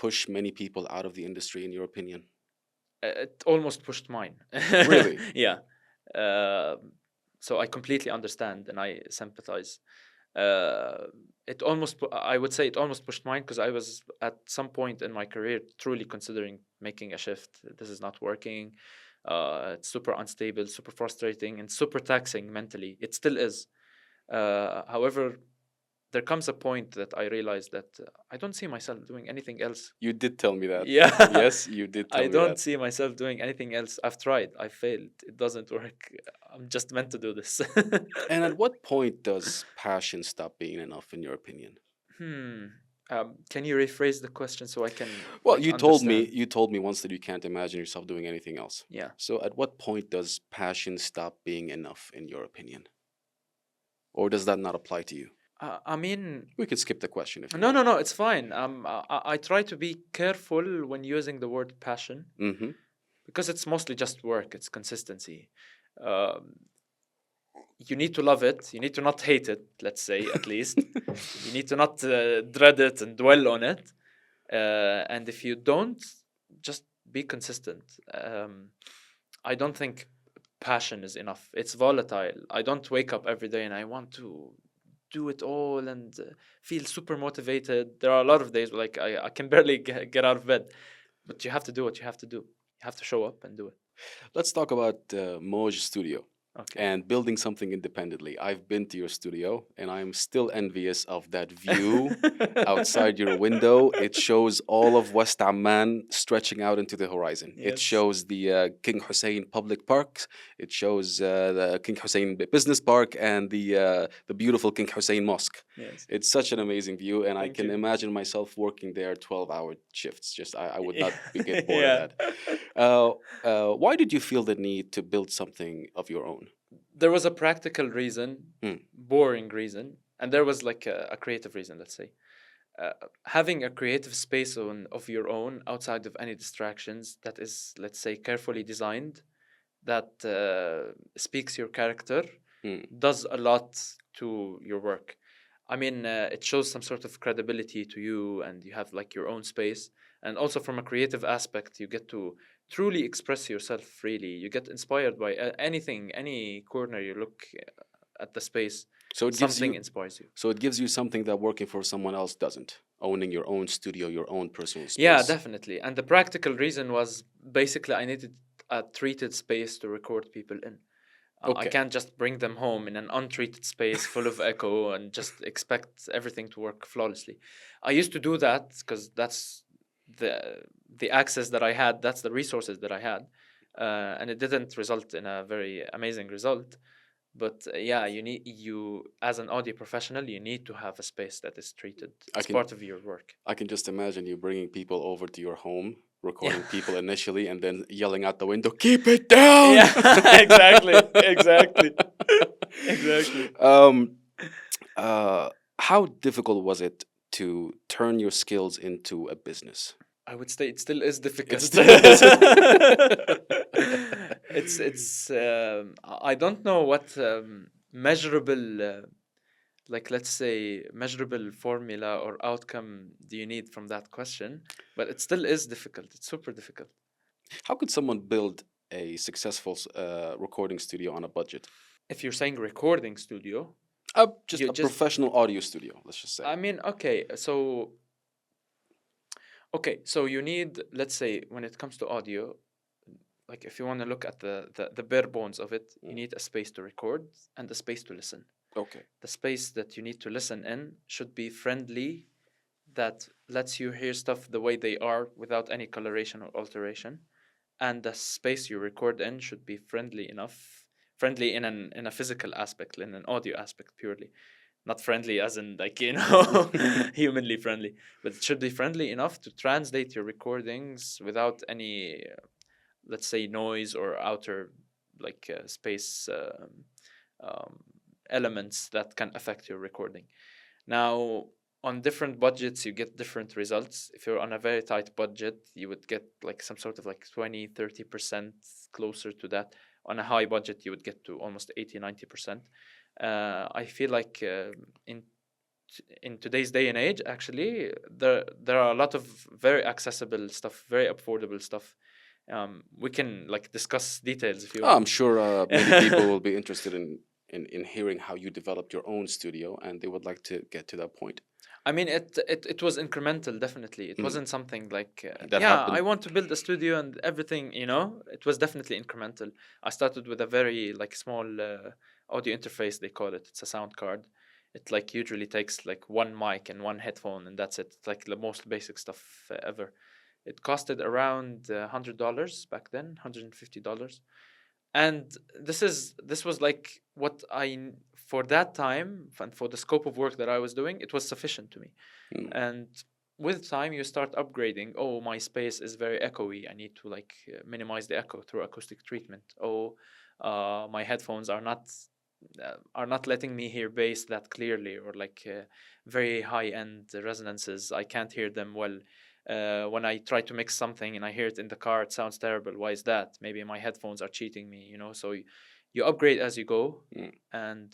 push many people out of the industry, in your opinion? It almost pushed mine. Really? Yeah. Uh, so I completely understand and I sympathize. Uh, I would say it almost pushed mine, because I was at some point in my career truly considering making a shift. This is not working. It's super unstable, super frustrating, and super taxing mentally. It still is. However, there comes a point that I realized that I don't see myself doing anything else. You did tell me that. Yeah. Yes, you did tell I me don't that. see myself doing anything else. I've tried. I failed. It doesn't work. I'm just meant to do this. And at what point does passion stop being enough, in your opinion? Hmm. Can you rephrase the question so I can Well, like understand? you told me once that you can't imagine yourself doing anything else. Yeah. So at what point does passion stop being enough, in your opinion? Or does that not apply to you? I mean, We could skip the question if you no, want. no, no. It's fine. I try to be careful when using the word passion, Mm-hmm. because it's mostly just work. It's consistency. Um, you need to love it. You need to not hate it. Let's say, at least. You need to not dread it and dwell on it. And if you don't, just be consistent. I don't think passion is enough. It's volatile. I don't wake up every day and I want to do it all and feel super motivated. There are a lot of days where, like, I can barely get out of bed, but you have to do what you have to do. You have to show up and do it. Let's talk about Mouje Studio Okay. and building something independently. I've been to your studio and I'm still envious of that view outside your window. It shows all of West Amman stretching out into the horizon. It Yes. shows the King Hussein Public Parks. It shows the King Hussein Business Park and the beautiful King Hussein Mosque. Yes. It's such an amazing view, and I Thank can you. imagine myself working there 12-hour shifts. Just I would not get bored of Yeah. that. Why did you feel the need to build something of your own? There was a practical reason, Hmm. boring reason, and there was like a creative reason, let's say. Uh, Having a creative space of your own outside of any distractions, that is, let's say, carefully designed, that speaks your character, Hmm. does a lot to your work. I mean, it shows some sort of credibility to you, and you have like your own space. And also, from a creative aspect, you get to truly express yourself freely. You get inspired by anything, any corner you look at the space, So it gives something you inspires you. so it gives you something that working for someone else doesn't. Owning your own studio, your own personal Yeah, space. definitely. And the practical reason was basically I needed a treated space to record people in. I Okay. can't just bring them home in an untreated space full of echo and just expect everything to work flawlessly. I used to do that because that's the access that I had, that's the resources that I had, and it didn't result in a very amazing result. But yeah, you as an audio professional, you need to have a space that is treated. I It's can part of your work. I can just imagine you bringing people over to your home, Yeah. recording people initially, and then yelling out the window, "Keep it down!" Yeah, exactly, exactly, exactly. um, how difficult was it to turn your skills into a business? I would say it still is It's difficult. still is. I don't know what measurable, like let's say measurable formula or outcome do you need from that question, but it still is difficult. It's super difficult. How could someone build a successful recording studio on a budget? If you're saying recording studio, Just you a just, professional audio studio, let's just say. I mean, okay, so you need, let's say, when it comes to audio, like if you want to look at the bare bones of it, you Mm. need a space to record and a space to listen. Okay. The space that you need to listen in should be friendly, that lets you hear stuff the way they are without any coloration or alteration. And the space you record in should be friendly enough, friendly in a physical aspect, in an audio aspect purely. Not friendly as in like, humanly friendly, but it should be friendly enough to translate your recordings without any, let's say, noise or outer, like space um, elements that can affect your recording. Now, on different budgets, you get different results. If you're on a very tight budget, you would get like some sort of like 20-30% closer to that. On a high budget, you would get to almost 80-90%. I feel like in today's day and age, actually, there are a lot of very accessible stuff, very affordable stuff. We can like discuss details if you I'm want. sure many people will be interested in hearing how you developed your own studio, and they would like to get to that point. I mean, it was incremental, definitely. It Mm. wasn't something like, That yeah, I happened. want to build a studio and everything, you know? It was definitely incremental. I started with a very like small audio interface, they call it. It's a sound card. It like usually takes like one mic and one headphone, and that's it. It's like the most basic stuff ever. It costed around $100 back then, $150. And this was like what for that time and for the scope of work that I was doing, it was sufficient to me. Mm. And with time you start upgrading. Oh, my space is very echoey, I need to like minimize the echo through acoustic treatment. Oh, my headphones are not letting me hear bass that clearly, or like very high end resonances, I can't hear them well. When I try to mix something and I hear it in the car, it sounds terrible. Why is that? Maybe my headphones are cheating me, you know? So you upgrade as you go, Mm. and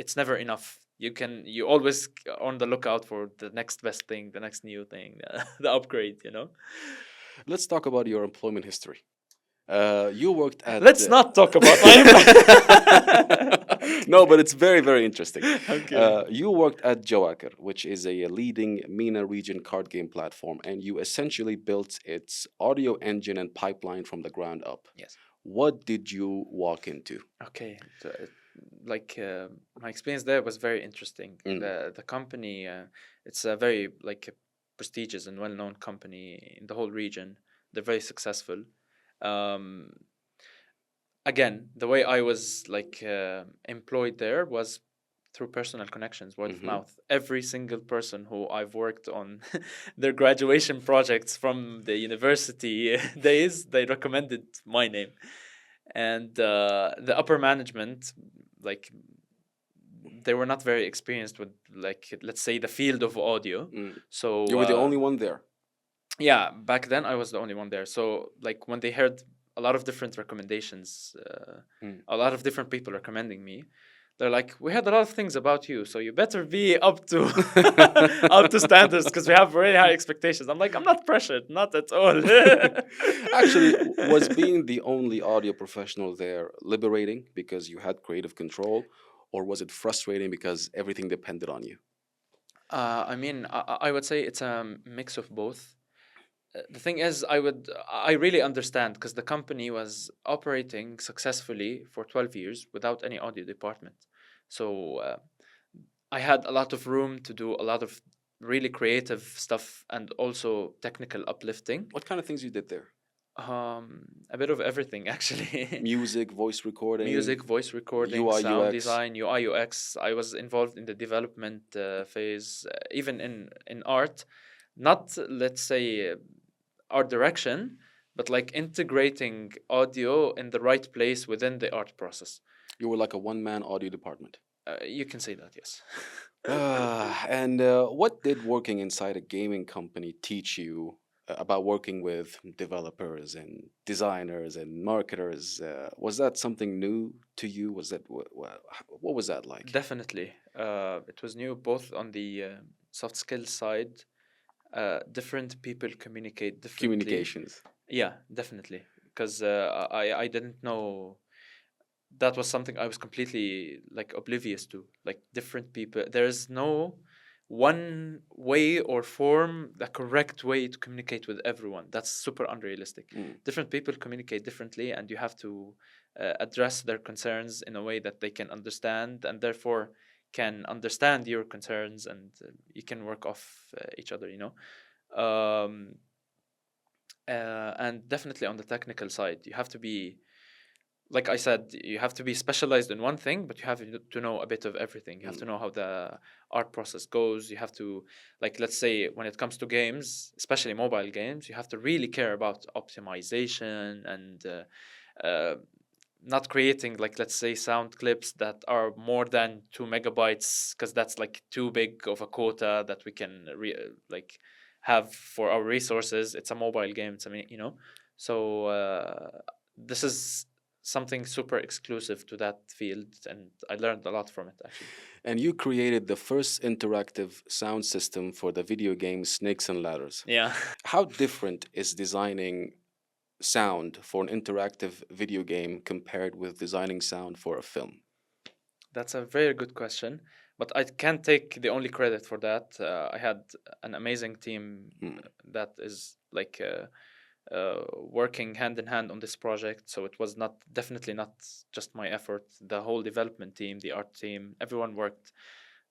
it's never enough. You always on the lookout for the next best thing, the next new thing, the upgrade, you know? Let's talk about your employment history. You worked at. Let's not talk about my No, but it's very, very interesting. Okay. You worked at Joaker, which is a leading MENA region card game platform, and you essentially built its audio engine and pipeline from the ground up. Yes. What did you walk into? Okay. So, like my experience there was very interesting. Mm. The company, it's a very like prestigious and well known company in the whole region. They're very successful. Um, Again, the way I was like employed there was through personal connections, word of Mhm. mouth. Every single person who I've worked on their graduation projects from the university days, they recommended my name. And the upper management, like, they were not very experienced with, like, let's say, the field of audio. Mm. So You were the only one there. yeah, back then I was the only one there. So like when they heard a lot of different recommendations, Mm. a lot of different people recommending me, they're like, we heard a lot of things about you, so you better be up to up to standards, because we have very high expectations. I'm like, I'm not pressured, not at all. Actually, was being the only audio professional there liberating because you had creative control, or was it frustrating because everything depended on you? I mean, I would say it's a mix of both. The thing is, I really understand, because the company was operating successfully for 12 years without any audio department. So I had a lot of room to do a lot of really creative stuff and also technical uplifting. What kind of things you did there? A bit of everything actually. Music, voice recording, Music, voice recording, UI, sound UX. design, UI, UX. I was involved in the development phase, even in art. Not, let's say, art direction, but like integrating audio in the right place within the art process. You were like a one-man audio department. You can say that, yes. And what did working inside a gaming company teach you about working with developers and designers and marketers? Was that something new to you? Was that what was that like? Definitely. It was new both on the soft skill side. Different people communicate differently. Communications. Yeah, definitely. Because I didn't know that was something I was completely like oblivious to. Like different people, there is no one way or form, the correct way to communicate with everyone. That's super unrealistic. Mm. Different people communicate differently, and you have to address their concerns in a way that they can understand, and therefore can understand your concerns, and you can work off each other. Um, and definitely on the technical side, you have to be, like I said, you have to be specialized in one thing, but you have to know a bit of everything. You have to Mm. know how the art process goes. You have to, like, let's say, when it comes to games, especially mobile games, you have to really care about optimization and not creating, like, let's say, sound clips that are more than 2 megabytes, because that's like too big of a quota that we can like have for our resources. It's a mobile game. It's, I mean, so this is something super exclusive to that field, and I learned a lot from it actually. And you created the first interactive sound system for the video game Snakes and Ladders. Yeah. How different is designing sound for an interactive video game compared with designing sound for a film? That's a very good question, but I can't take the only credit for that. I had an amazing team Mm. that is like working hand in hand on this project. So it was not, definitely not just my effort. The whole development team, the art team, everyone worked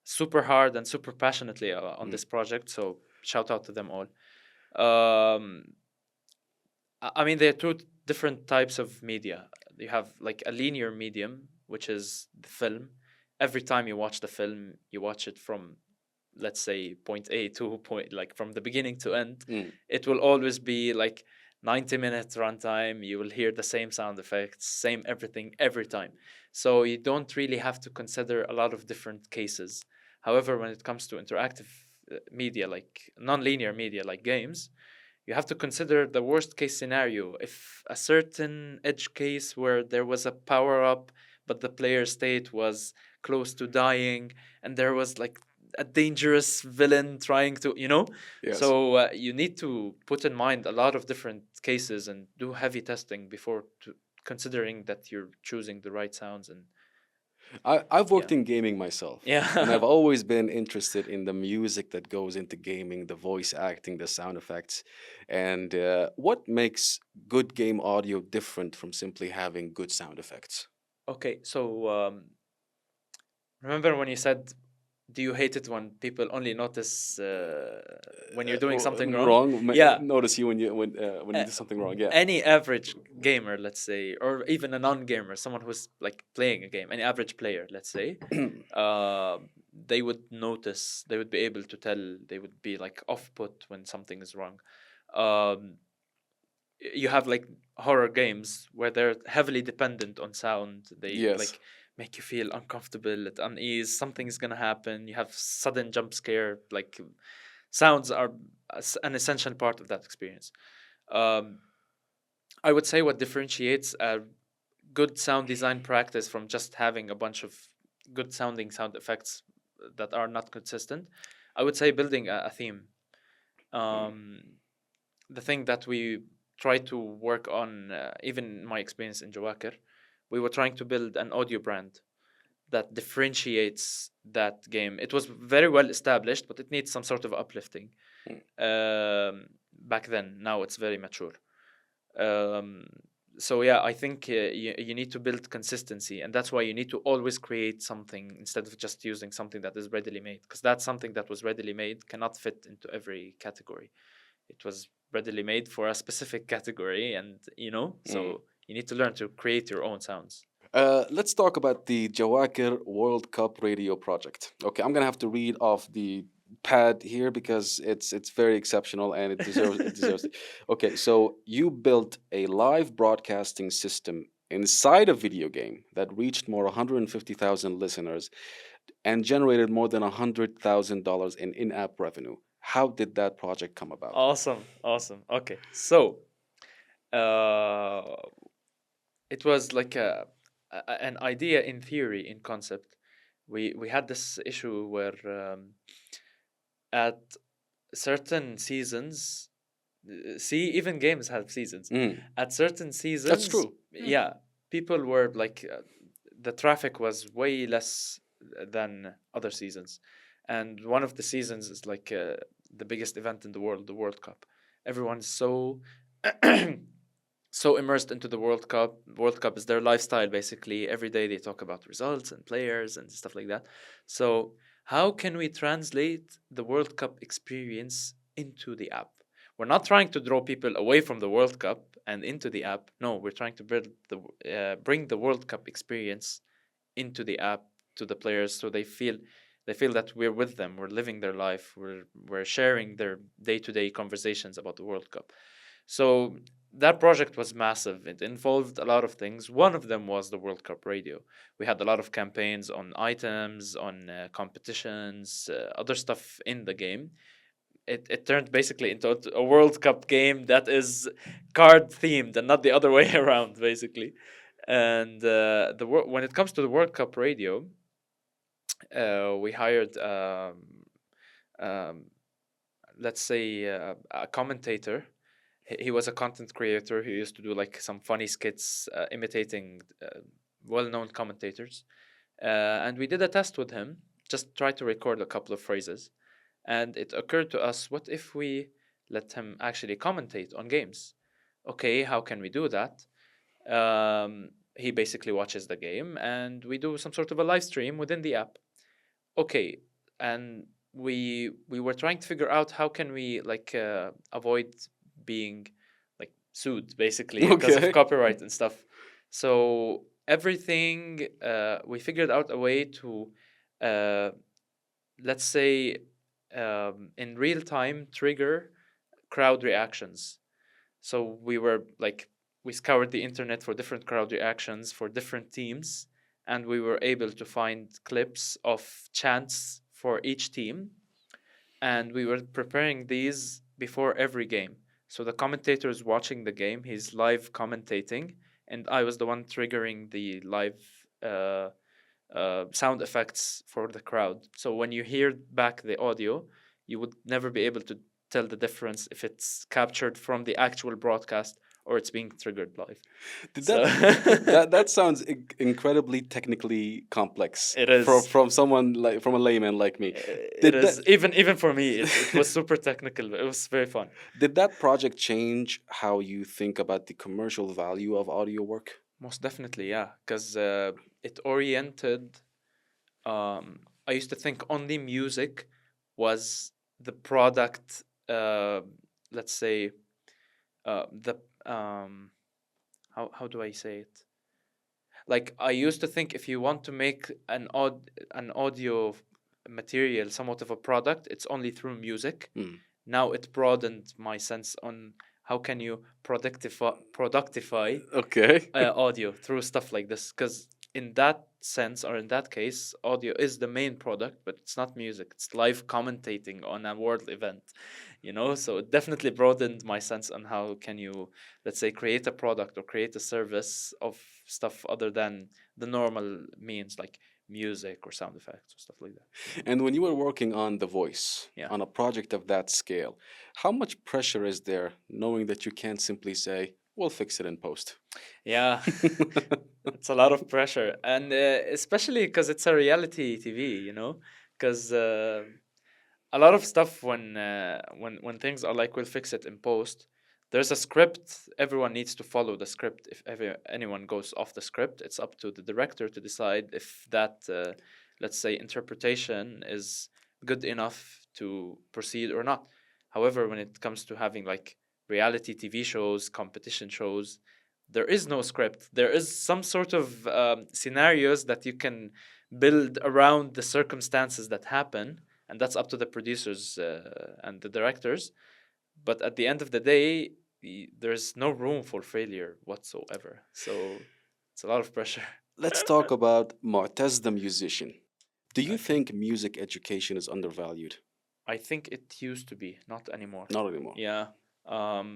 super hard and super passionately on Mm. this project. So shout out to them all. Um, I mean, there are two different types of media. You have like a linear medium, which is the film. Every time you watch the film, you watch it from, let's say, point A to point, like from the beginning to end. Mm. It will always be like 90 minutes runtime. You will hear the same sound effects, same everything every time. So you don't really have to consider a lot of different cases. However, when it comes to interactive media, like non-linear media, like games, you have to consider the worst case scenario. If a certain edge case where there was a power up, but the player state was close to dying, and there was like a dangerous villain trying to, Yes. so you need to put in mind a lot of different cases and do heavy testing before considering that you're choosing the right sounds. And I've yeah. worked in gaming myself, and I've Yeah. always been interested in the music that goes into gaming, the voice acting, the sound effects, and what makes good game audio different from simply having good sound effects. Okay, so remember when you said, do you hate it when people only notice when you're doing something wrong? Wrong. Yeah. Notice you when you a- do something wrong. Yeah. any average gamer, let's say, or even a non-gamer, someone who's like playing a game, any average player, let's say, uh, they would notice, they would be able to tell, they would be like off put when something is wrong. um, you have like horror games where they're heavily dependent on sound. They Yes. like make you feel uncomfortable, at unease, something's gonna happen, you have sudden jump scare. Like sounds are an essential part of that experience. um, I would say what differentiates a good sound design practice from just having a bunch of good sounding sound effects that are not consistent, I would say building a theme. Mm. um, the thing that we try to work on, even in my experience in Jawakir, we were trying to build an audio brand that differentiates that game. It was very well established, but it needs some sort of uplifting. Mm. Back then, now it's very mature. Um, so yeah, I think you need to build consistency, and that's why you need to always create something instead of just using something that is readily made, because that's something that was readily made cannot fit into every category. It was readily made for a specific category, and Mm. so you need to learn to create your own sounds. Let's talk about the Jawakir World Cup radio project. Okay, I'm gonna have to read off the pad here because it's very exceptional and it deserves it. Okay, so you built a live broadcasting system inside a video game that reached more 150,000 listeners and generated more than $100,000 in-app revenue. How did that project come about? Awesome, awesome. Okay, so uh, it was like an idea in theory, in concept. We had this issue where at certain seasons, see, even games have seasons. Mm, At certain that's seasons, true. Yeah. yeah, people were like the traffic was way less than other seasons, and one of the seasons is like the biggest event in the world, the World Cup. Everyone's so so immersed into the World Cup. World Cup is their lifestyle basically. Every day they talk about results and players and stuff like that. So how can we translate the World Cup experience into the app? We're not trying to draw people away from the World Cup and into the app. No, we're trying to bring the World Cup experience into the app to the players, so they feel that we're with them, we're living their life, we're sharing their day-to-day conversations about the World Cup. So that project was massive. It involved a lot of things. One of them was the World Cup radio. We had a lot of campaigns on items, on competitions, other stuff in the game. It turned basically into a World Cup game that is card themed and not the other way around, basically. And when it comes to the World Cup radio, we hired, um, let's say, a commentator. He was a content creator who used to do like some funny skits imitating well-known commentators. And we did a test with him, just try to record a couple of phrases. And it occurred to us, what if we let him actually commentate on games? Okay, how can we do that? He basically watches the game and we do some sort of a live stream within the app. Okay, and we were trying to figure out how can we like avoid being like sued basically because of Okay. copyright and stuff. So everything, we figured out a way to uh, let's say in real time trigger crowd reactions. So we scoured the internet for different crowd reactions for different teams, and we were able to find clips of chants for each team, and we were preparing these before every game. So the commentator is watching the game, he's live commentating, and I was the one triggering the live sound effects for the crowd. So when you hear back the audio, you would never be able to tell the difference if it's captured from the actual broadcast or it's being triggered live. Did So that sounds incredibly technically complex it from is. someone like from a layman like me. It Did that is even for me. It was super technical. But it was very fun. did that project change how you think about the commercial value of audio work? Most definitely, yeah, because it oriented. I used to think only music was the product. Let's say the how do I say it? Like I used to think if you want to make an audio material somewhat of a product, it's only through music. Mm. Now it broadened my sense on how can you productify Okay. audio through stuff like this, because in that sense or in that case audio is the main product, but it's not music, it's live commentating on a world event, so it definitely broadened my sense on how can you, let's say, create a product or create a service of stuff other than the normal means like music or sound effects or stuff like that. And when you were working on The Voice, Yeah. on a project of that scale, how much pressure is there knowing that you can't simply say, we'll fix it in post? Yeah, it's a lot of pressure, and especially because it's a reality TV, because a lot of stuff when things are like we'll fix it in post. There's a script. Everyone needs to follow the script. If anyone goes off the script, it's up to the director to decide if that, let's say, interpretation is good enough to proceed or not. However, when it comes to having like reality TV shows, competition shows, there is no script. There is some sort of scenarios that you can build around the circumstances that happen, and that's up to the producers and the directors. But at the end of the day, there's no room for failure whatsoever. So it's a lot of pressure. Let's talk about Motaz the musician. Do you Okay. think music education is undervalued? I think it used to be, not anymore. Not anymore. Yeah. Um,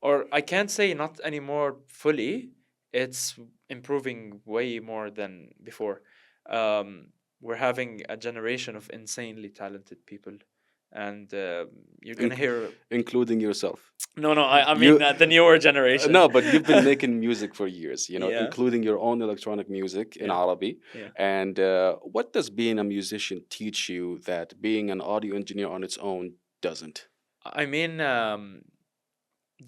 or I can't say not anymore fully. It's improving way more than before. We're having a generation of insanely talented people, and you're gonna Inc- hear. including yourself. No, no, I You mean the newer generation. no, but you've been making music for years, Yeah. including your own electronic music in Yeah. Arabic. Yeah. And what does being a musician teach you that being an audio engineer on its own doesn't? I mean,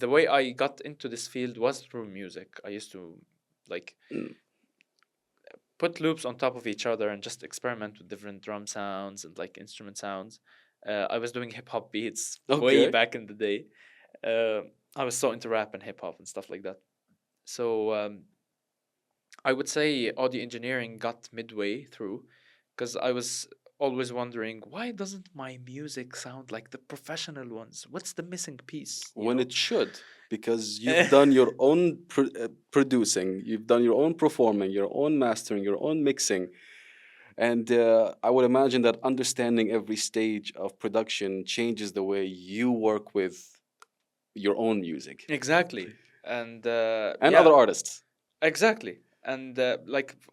the way I got into this field was through music. I used to like Mm, put loops on top of each other and just experiment with different drum sounds and like instrument sounds. I was doing hip hop beats way Okay. back in the day. Uh, I was so into rap and hip hop and stuff like that. So I would say audio engineering got midway through because I was always wondering why doesn't my music sound like the professional ones? What's the missing piece? When it should, because you've done your own producing, you've done your own performing, your own mastering, your own mixing. And I would imagine that understanding every stage of production changes the way you work with your own music Exactly. And and yeah, other artists. exactly. And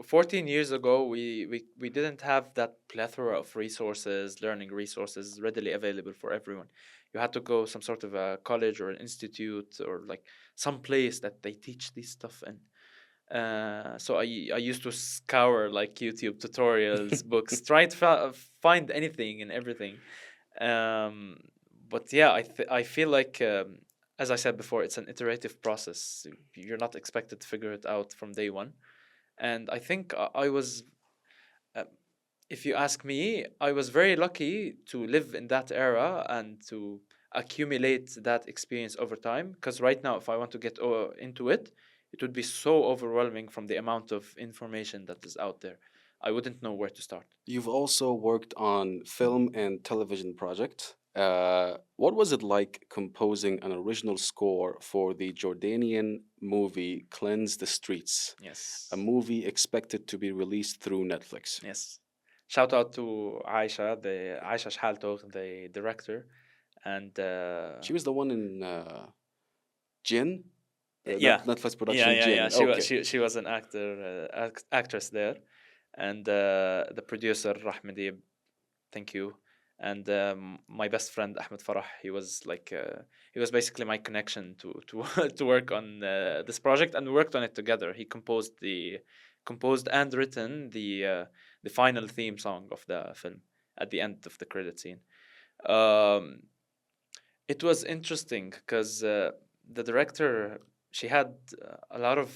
14 years ago, we didn't have that plethora of resources, learning resources readily available for everyone. You had to go some sort of a college or an institute or like some place that they teach this stuff in. So I used to scour like YouTube tutorials, books, try to find anything and everything. Um, but yeah, I feel like as I said before, it's an iterative process. You're not expected to figure it out from day one. And I think I was, uh, if you ask me, I was very lucky to live in that era and to accumulate that experience over time. Because right now, if I want to get into it, it would be so overwhelming from the amount of information that is out there. I wouldn't know where to start. You've also worked on film and television projects. What was it like composing an original score for the Jordanian movie Cleanse the Streets, Yes. a movie expected to be released through Netflix? Yes. Shout out to Aisha Shhaltog, the director, and She was the one in Jin, yeah, Netflix yeah, production yeah, yeah. Jin. She was Okay. she was an actress there, and the producer Rahmadi, thank you, and my best friend Ahmed Farah. He was basically my connection to to work on this project, and we worked on it together. He composed and written the final theme song of the film at the end of the credit scene. Um, it was interesting because the director, she had a lot of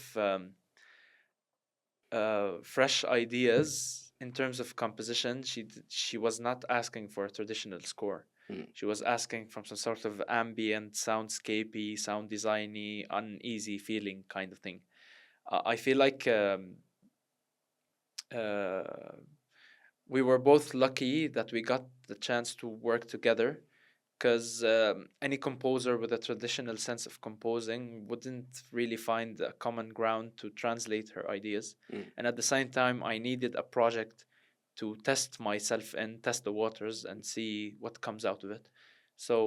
fresh ideas in terms of composition. She was not asking for a traditional score. Mm. She was asking from some sort of ambient, soundscapey, sound designy, uneasy feeling kind of thing. I feel like uh, we were both lucky that we got the chance to work together because any composer with a traditional sense of composing wouldn't really find a common ground to translate her ideas. Mm. And at the same time, I needed a project to test myself and test the waters and see what comes out of it. So,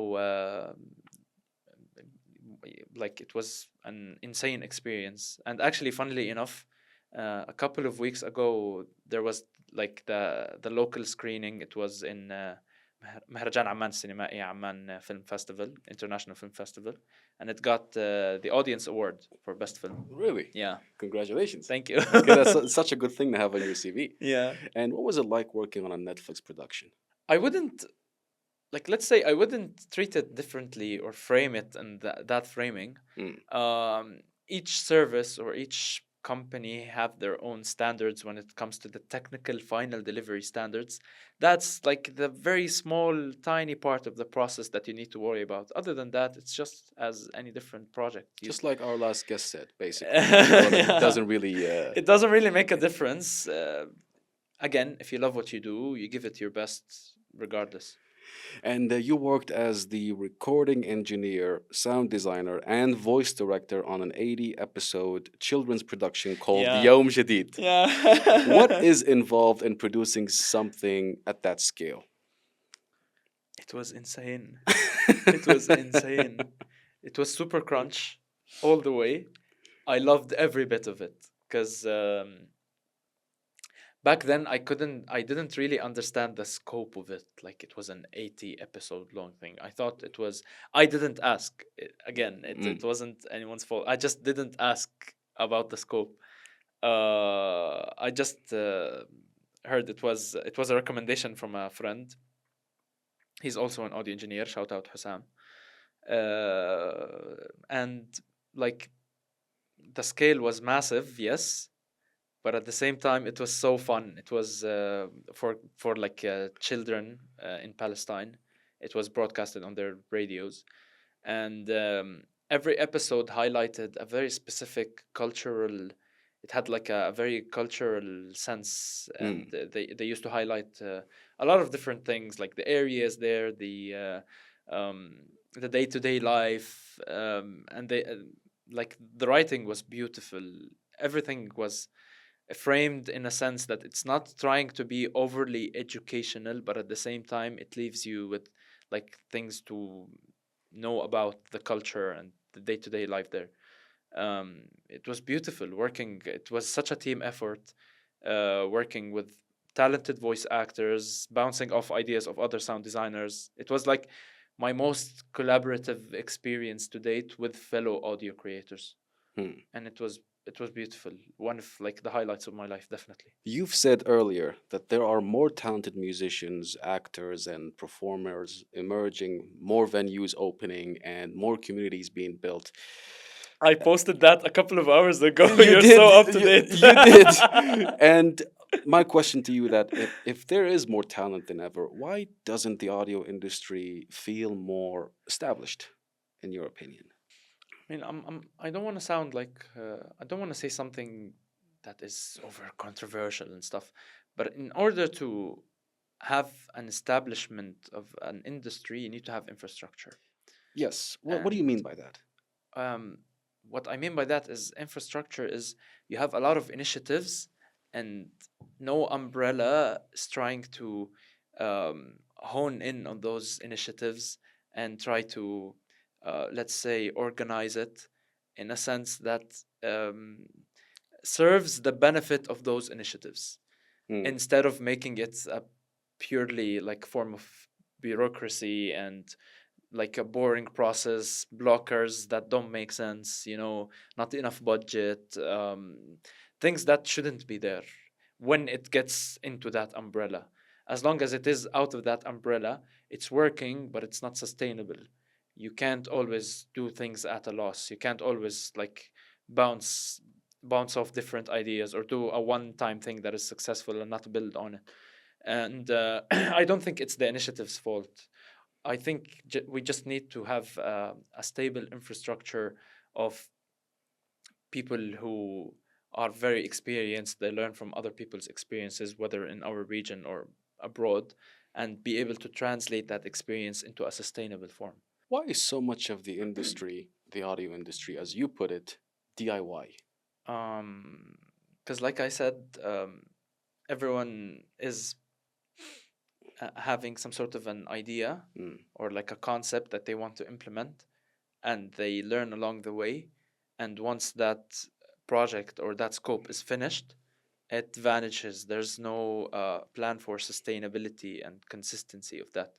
like, it was an insane experience. And actually, funnily enough, a couple of weeks ago, there was like the local screening. It was in مهرجان عمان السينمائي عمان Film Festival, International Film Festival, and it got the audience award for best film. Really? Yeah, Congratulations. thank you. Okay, that's such a good thing to have on your CV. Yeah, And what was it like working on a Netflix production? I wouldn't like, let's say I wouldn't treat it differently or frame it in that framing. Mm. Each service or each company have their own standards when it comes to the technical final delivery standards. That's like the very small, tiny part of the process that you need to worry about. Other than that, it's just as any different project. Just like our last guest said, basically. Like it Yeah. doesn't really. It doesn't really make a difference. Again, if you love what you do, you give it your best regardless. And you worked as the recording engineer, sound designer, and voice director on an 80-episode children's production called Yeah. Yom Jadid. What Yeah. is involved in producing something at that scale? It was insane. It was insane. It was super crunch all the way. I loved every bit of it because back then I didn't really understand the scope of it. Like it was an 80 episode long thing. I thought it was, I didn't ask. Again, it wasn't anyone's fault. I just didn't ask about the scope. I just heard it was a recommendation from a friend. He's also an audio engineer. Shout out Hussam. And like the scale was massive, yes, but at the same time it was so fun. It was for like children in Palestine. It was broadcasted on their radios, and every episode highlighted a very specific cultural. It had like a very cultural sense, and they used to highlight a lot of different things, like the areas there, the day to day life, and they like the writing was beautiful. Everything was framed in a sense that it's not trying to be overly educational, but at the same time it leaves you with like things to know about the culture and the day to day life there. It was beautiful working. It was such a team effort, working with talented voice actors, bouncing off ideas of other sound designers. It was like my most collaborative experience to date with fellow audio creators, Hmm. and it was beautiful. One of like the highlights of my life, definitely. You've said earlier that there are more talented musicians, actors, and performers emerging, more venues opening, and more communities being built. I posted that a couple of hours ago. You You're did. so up to date. You did. And my question to you that if there is more talent than ever, why doesn't the audio industry feel more established, in your opinion? I mean, I don't want to sound like I don't want to say something that is over controversial and stuff, but in order to have an establishment of an industry, you need to have infrastructure. Yes. What do you And mean by that? um, what I mean by that is infrastructure is you have a lot of initiatives, and no umbrella is trying to hone in on those initiatives and try to, let's say, organize it in a sense that um, serves the benefit of those initiatives Hmm. instead of making it a purely like form of bureaucracy and like a boring process, blockers that don't make sense, not enough budget, things that shouldn't be there when it gets into that umbrella. As long as it is out of that umbrella, it's working, but it's not sustainable. You can't always do things at a loss. You can't always like bounce bounce off different ideas or do a one-time thing that is successful and not build on it. And I don't think it's the initiative's fault. I think we just need to have a stable infrastructure of people who are very experienced. They learn from other people's experiences, whether in our region or abroad, and be able to translate that experience into a sustainable form. Why is so much of the industry, the audio industry, as you put it, DIY? Because, like I said, everyone is having some sort of an idea Mm. or like a concept that they want to implement, and they learn along the way. And once that project or that scope is finished, it vanishes. There's no plan for sustainability and consistency of that.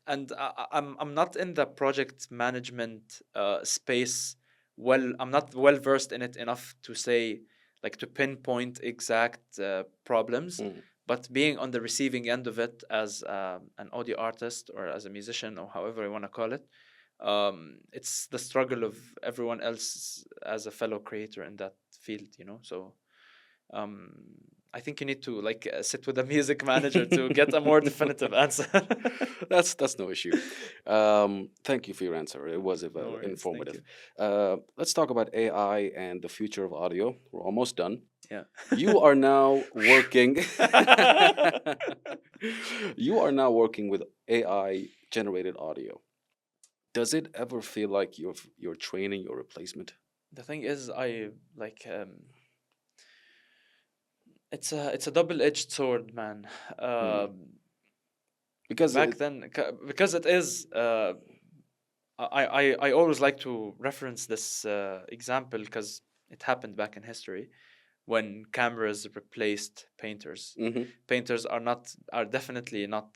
And I'm not in the project management space. Well, I'm not well versed in it enough to say, like, to pinpoint exact problems. Mm. But being on the receiving end of it as an audio artist or as a musician or however you want to call it, it's the struggle of everyone else as a fellow creator in that field, you know. So um, I think you need to like sit with a music manager to get a more definitive answer. That's no issue. Thank you for your answer. It was No worries. Thank informative. you. Let's talk about AI and the future of audio. We're almost done. Yeah. You are now working. You are now working with AI generated audio. Does it ever feel like you're training your replacement? The thing is, I like it's a double-edged sword, man. Hmm. Um, Because back then, because it is. I always like to reference this example because it happened back in history when cameras replaced painters. Mhm. Painters are definitely not,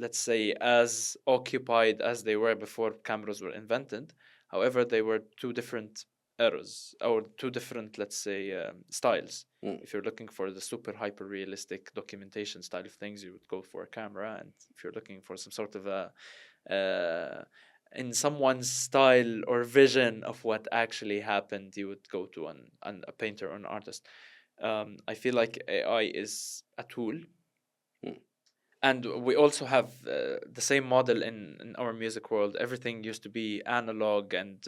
let's say, as occupied as they were before cameras were invented. However, they were two different eras or two different, let's say, styles. Mm. If you're looking for the super hyper realistic documentation style of things, you would go for a camera, and if you're looking for some sort of a uh, in someone's style or vision of what actually happened, you would go to a painter or an artist. I feel like AI is a tool, Mm. and we also have the same model in our music world. Everything used to be analog, and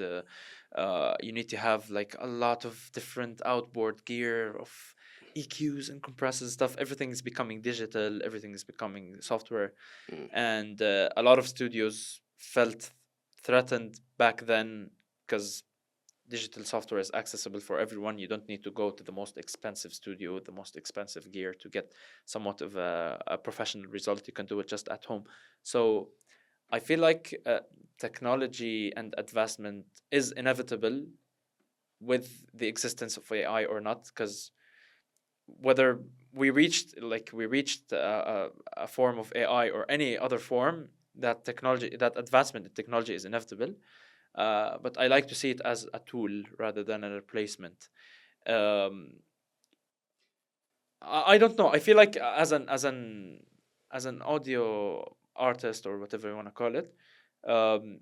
you need to have like a lot of different outboard gear of EQs and compressors stuff. Everything is becoming digital. Everything is becoming software, Mm. and a lot of studios felt threatened back then because digital software is accessible for everyone. You don't need to go to the most expensive studio with the most expensive gear to get somewhat of a professional result. You can do it just at home. So I feel like technology and advancement is inevitable with the existence of AI or not, because whether we reached a form of AI or any other form, that advancement in technology is inevitable. But I like to see it as a tool rather than a replacement. Um, I don't know. I feel like as an audio artist or whatever you want to call it, um,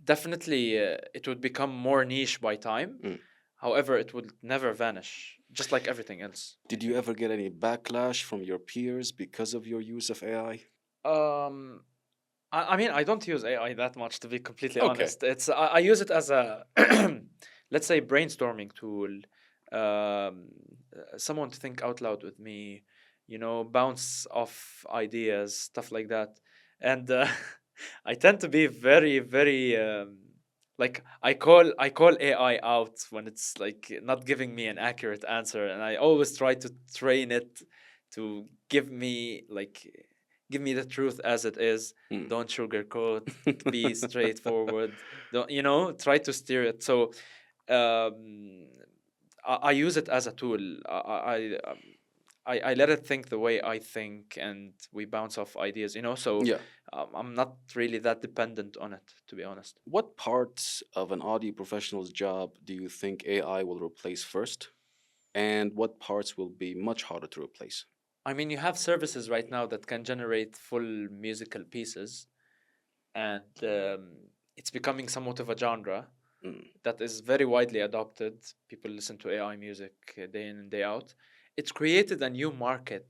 definitely it would become more niche by time. Mm. However, it would never vanish, just like everything else. Did you ever get any backlash from your peers because of your use of AI? Um, I mean, I don't use AI that much, to be completely Okay. honest. I use it as a let's say brainstorming tool, someone to think out loud with me, bounce off ideas, stuff like that. And I tend to be very, very like I call AI out when it's like not giving me an accurate answer, and I always try to train it to give me the truth as it is. Mm. Don't sugarcoat. Be straightforward. Don't try to steer it. So um, I use it as a tool. I let it think the way I think, and we bounce off ideas. So Yeah. I'm not really that dependent on it, to be honest. What parts of an audio professional's job do you think AI will replace first? And what parts will be much harder to replace? I mean, you have services right now that can generate full musical pieces, and it's becoming somewhat of a genre Mm. that is very widely adopted. People listen to AI music day in and day out. It's created a new market.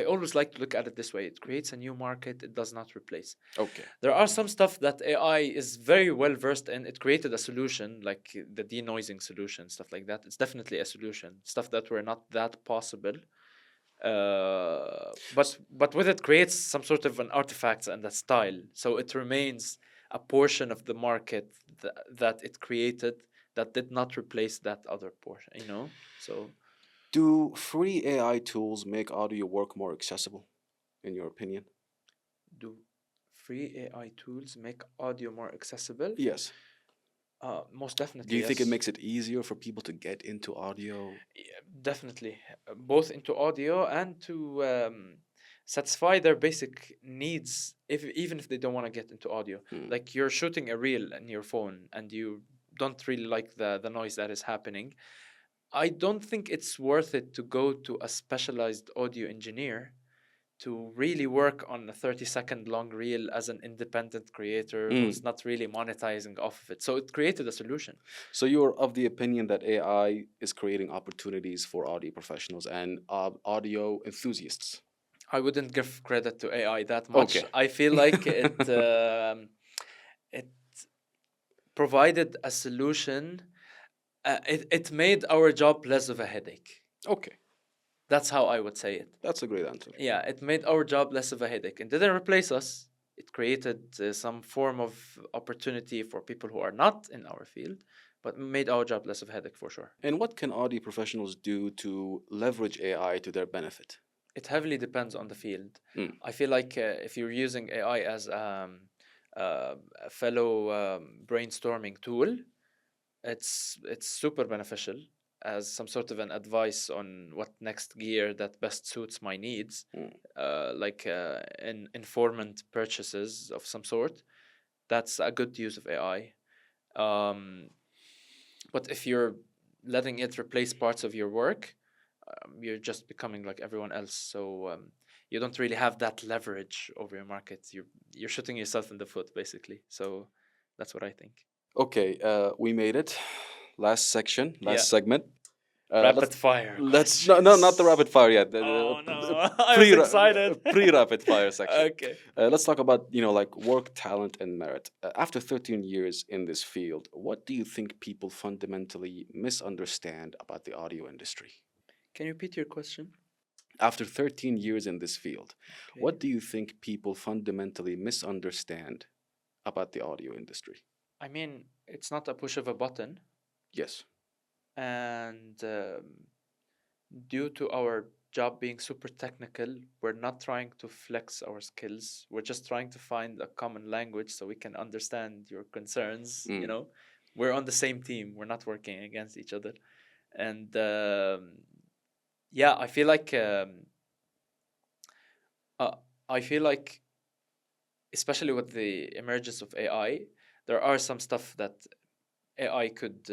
I always like to look at it this way: it creates a new market, it does not replace. Okay. There are some stuff that AI is very well versed in. It created a solution like the denoising solution, stuff like that. It's definitely a solution. Stuff that were not that possible. But with it creates some sort of an artifact and a style. So it remains a portion of the market that it created that did not replace that other portion. So Do free AI tools make audio work more accessible, in your opinion? do free AI tools make audio more accessible? Yes. Most Do definitely, you think it yes. makes it easier for people to get into audio? Yeah, definitely, both into audio and to satisfy their basic needs, even if they don't want to get into audio. Hmm. Like you're shooting a reel in your phone and you don't really like the noise that is happening. I don't think it's worth it to go to a specialized audio engineer to really work on a 30-second long reel as an independent creator who's not really monetizing off of it. So it created a solution. So you're of the opinion that AI is creating opportunities for audio professionals and audio enthusiasts. I wouldn't give credit to AI that much. Okay. I feel like it provided a solution. It made our job less of a headache. Okay. That's how I would say it. That's a great answer. Yeah, it made our job less of a headache. It didn't replace us. It created some form of opportunity for people who are not in our field, but made our job less of a headache for sure. And what can audio professionals do to leverage AI to their benefit? It heavily depends on the field. Mm. I feel like if you're using AI as a fellow brainstorming tool, it's super beneficial as some sort of an advice on what next gear that best suits my needs, like informant purchases of some sort. That's a good use of AI. But if you're letting it replace parts of your work, you're just becoming like everyone else. So you don't really have that leverage over your market. You're shooting yourself in the foot, basically. So that's what I think. Okay, we made it. Last section, last Yeah. segment. Rapid fire. Let's no, not the rapid fire yet. Oh no, I was excited. Pre-rapid fire section. Okay. Let's talk about like work, talent, and merit. After 13 years in this field, what do you think people fundamentally misunderstand about the audio industry? Can you repeat your question? After 13 years in this field, Okay. what do you think people fundamentally misunderstand about the audio industry? I mean, it's not a push of a button, Yes. and due to our job being super technical, we're not trying to flex our skills. We're just trying to find a common language so we can understand your concerns. You know, we're on the same team. We're not working against each other, and yeah, I feel like especially with the emergence of AI, there are some stuff that AI could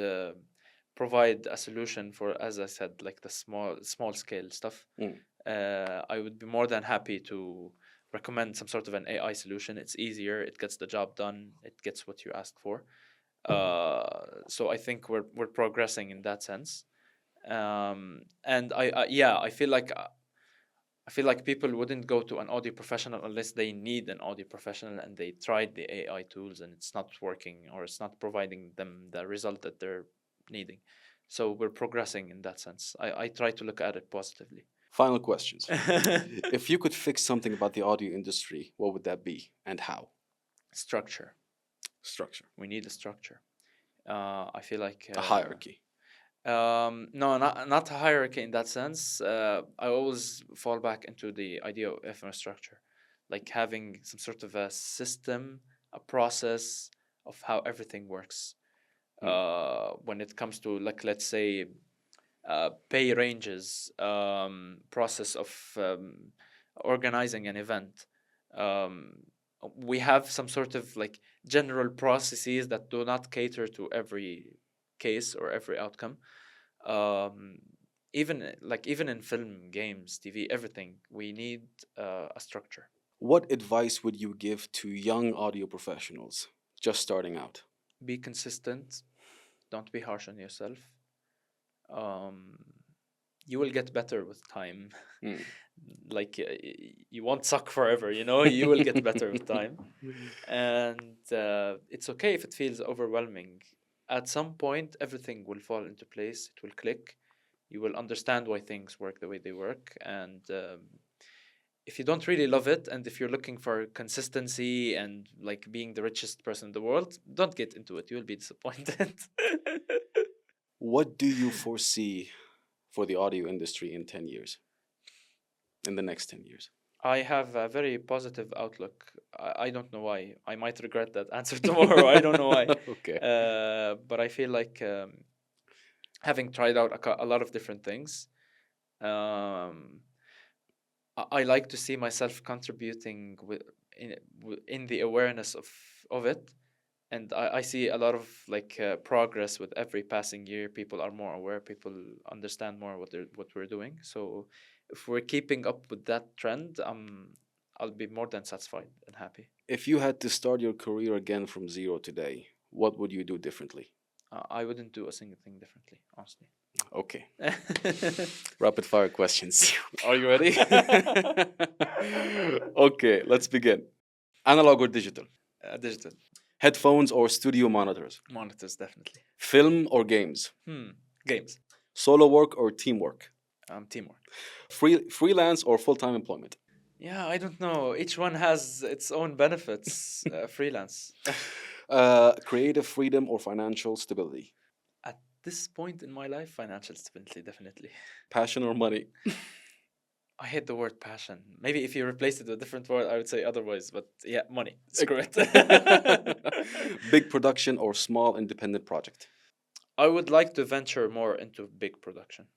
provide a solution for, as I said, like the small scale stuff. I would be more than happy to recommend some sort of an AI solution. It's easier, it gets the job done, it gets what you ask for. So I think we're progressing in that sense. And I feel like people wouldn't go to an audio professional unless they need an audio professional and they tried the AI tools and it's not working or it's not providing them the result that they're needing. So we're progressing in that sense. I try to look at it positively. Final questions. If you could fix something about the audio industry, what would that be and how? Structure. Structure. We need a structure. I feel like A hierarchy. No, not a hierarchy in that sense. I always fall back into the idea of infrastructure, like having some sort of a system, a process of how everything works. When it comes to, like, let's say, pay ranges, process of organizing an event. We have some sort of like general processes that do not cater to every case or every outcome. Even in film, games, TV, everything, we need a structure. What advice would you give to young audio professionals just starting out? Be consistent. Don't be harsh on yourself. You will get better with time. Like you won't suck forever, you know. You will get better with time, and it's okay if it feels overwhelming. At some point, everything will fall into place. It will click. You will understand why things work the way they work, and if you don't really love it, and if you're looking for consistency and like being the richest person in the world, don't get into it. You will be disappointed. What do you foresee for the audio industry in 10 years? In the next 10 years? I have a very positive outlook. I don't know why. I might regret that answer tomorrow. I don't know why. Okay. But I feel like having tried out a lot of different things, I like to see myself contributing in the awareness of it. And I see a lot of like progress with every passing year. People are more aware. People understand more what we're doing. So if we're keeping up with that trend, I'll be more than satisfied and happy. If you had to start your career again from zero today, what would you do differently? I wouldn't do a single thing differently, honestly. Okay. Rapid fire questions. Are you ready? Okay, let's begin. Analog or digital? Digital Headphones or studio monitors? monitors, definitely. Film or games? Games, Solo work or teamwork? teamwork. Freelance or full-time employment? Yeah, I don't know. Each one has its own benefits. Freelance. Creative freedom or financial stability? At this point in my life, financial stability, definitely. Passion or money? I hate the word passion. Maybe if you replace it with a different word, I would say otherwise. But yeah, money. Screw it. Big production or small independent project? I would like to venture more into big production.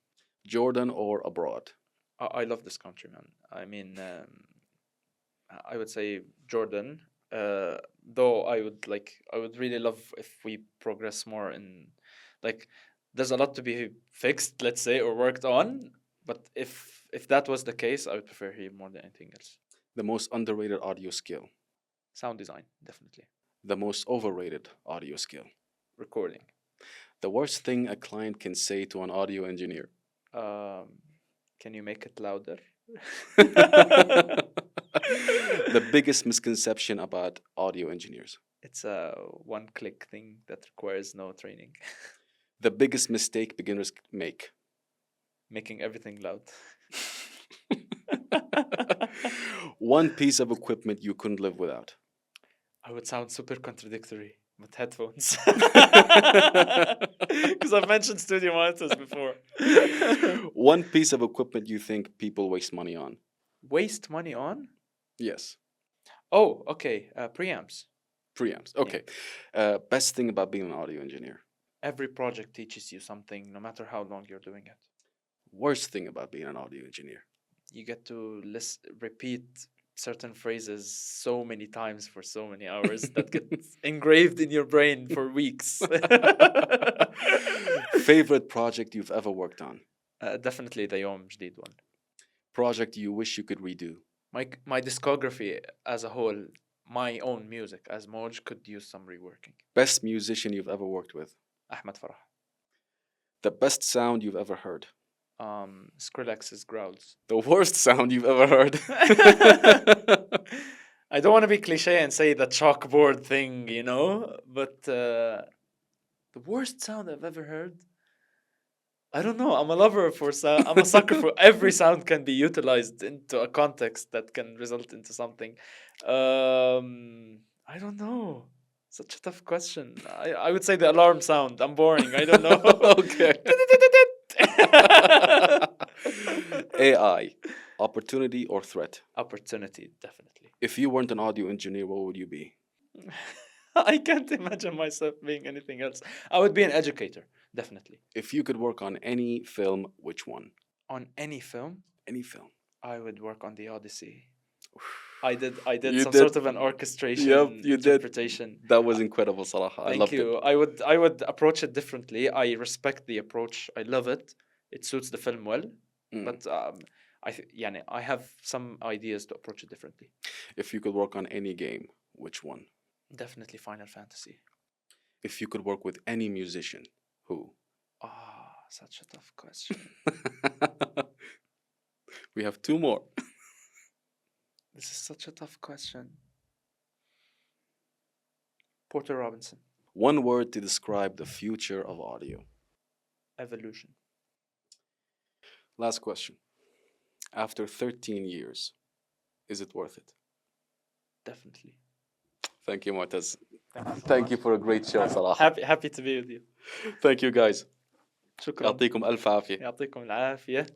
Jordan or abroad? I love this country, man. I mean, I would say Jordan. Though I would really love if we progress more in, like, there's a lot to be fixed, let's say, or worked on. But if that was the case, I would prefer here more than anything else. The most underrated audio skill? Sound design, definitely. The most overrated audio skill? Recording. The worst thing a client can say to an audio engineer? Can you make it louder? The biggest misconception about audio engineers? It's a one-click thing that requires no training. The biggest mistake beginners make? Making everything loud. One piece of equipment you couldn't live without? I would sound super contradictory, but headphones. Because I've mentioned studio monitors before. One piece of equipment you think people waste money on? Waste money on? Yes. Oh, okay. Preamps. Preamps. Okay. Best thing about being an audio engineer? Every project teaches you something, no matter how long you're doing it. Worst thing about being an audio engineer? You get to repeat certain phrases so many times for so many hours that gets engraved in your brain for weeks. Favorite project you've ever worked on? Definitely the Yom Jdeed one. Project you wish you could redo? My discography as a whole, my own music as Mouje could use some reworking. Best musician you've ever worked with? Ahmed Farah. The best sound you've ever heard? Skrillex's growls. The worst sound you've ever heard? I don't want to be cliche and say the chalkboard thing, but the worst sound I've ever heard. I don't know. I'm a lover for sound. I'm a sucker for every sound can be utilized into a context that can result into something. I don't know. Such a tough question. I would say the alarm sound. I'm boring. I don't know. Okay. AI, opportunity or threat? Opportunity, definitely. If you weren't an audio engineer, what would you be? I can't imagine myself being anything else. I would be an educator, definitely. If you could work on any film, which one? On any film, Any film. I would work on the Odyssey. I did You some did. sort of an orchestration You did. interpretation. That was incredible, Salaha. I Thank loved you. it. I would approach it differently. I respect the approach. I love it. It suits the film well. Mm. But I have some ideas to approach it differently. If you could work on any game, which one? Definitely Final Fantasy. If you could work with any musician, who? Such a tough question. We have two more. This is such a tough question. Porter Robinson. One word to describe the future of audio. Evolution. Last question. After 13 years, is it worth it? Definitely. Thank you, Motaz. Thank you so Thank much. you for a great show, Salah. Happy to be with you. Thank you, guys. شكرا. يعطيكم ألف عافية. يعطيكم العافية.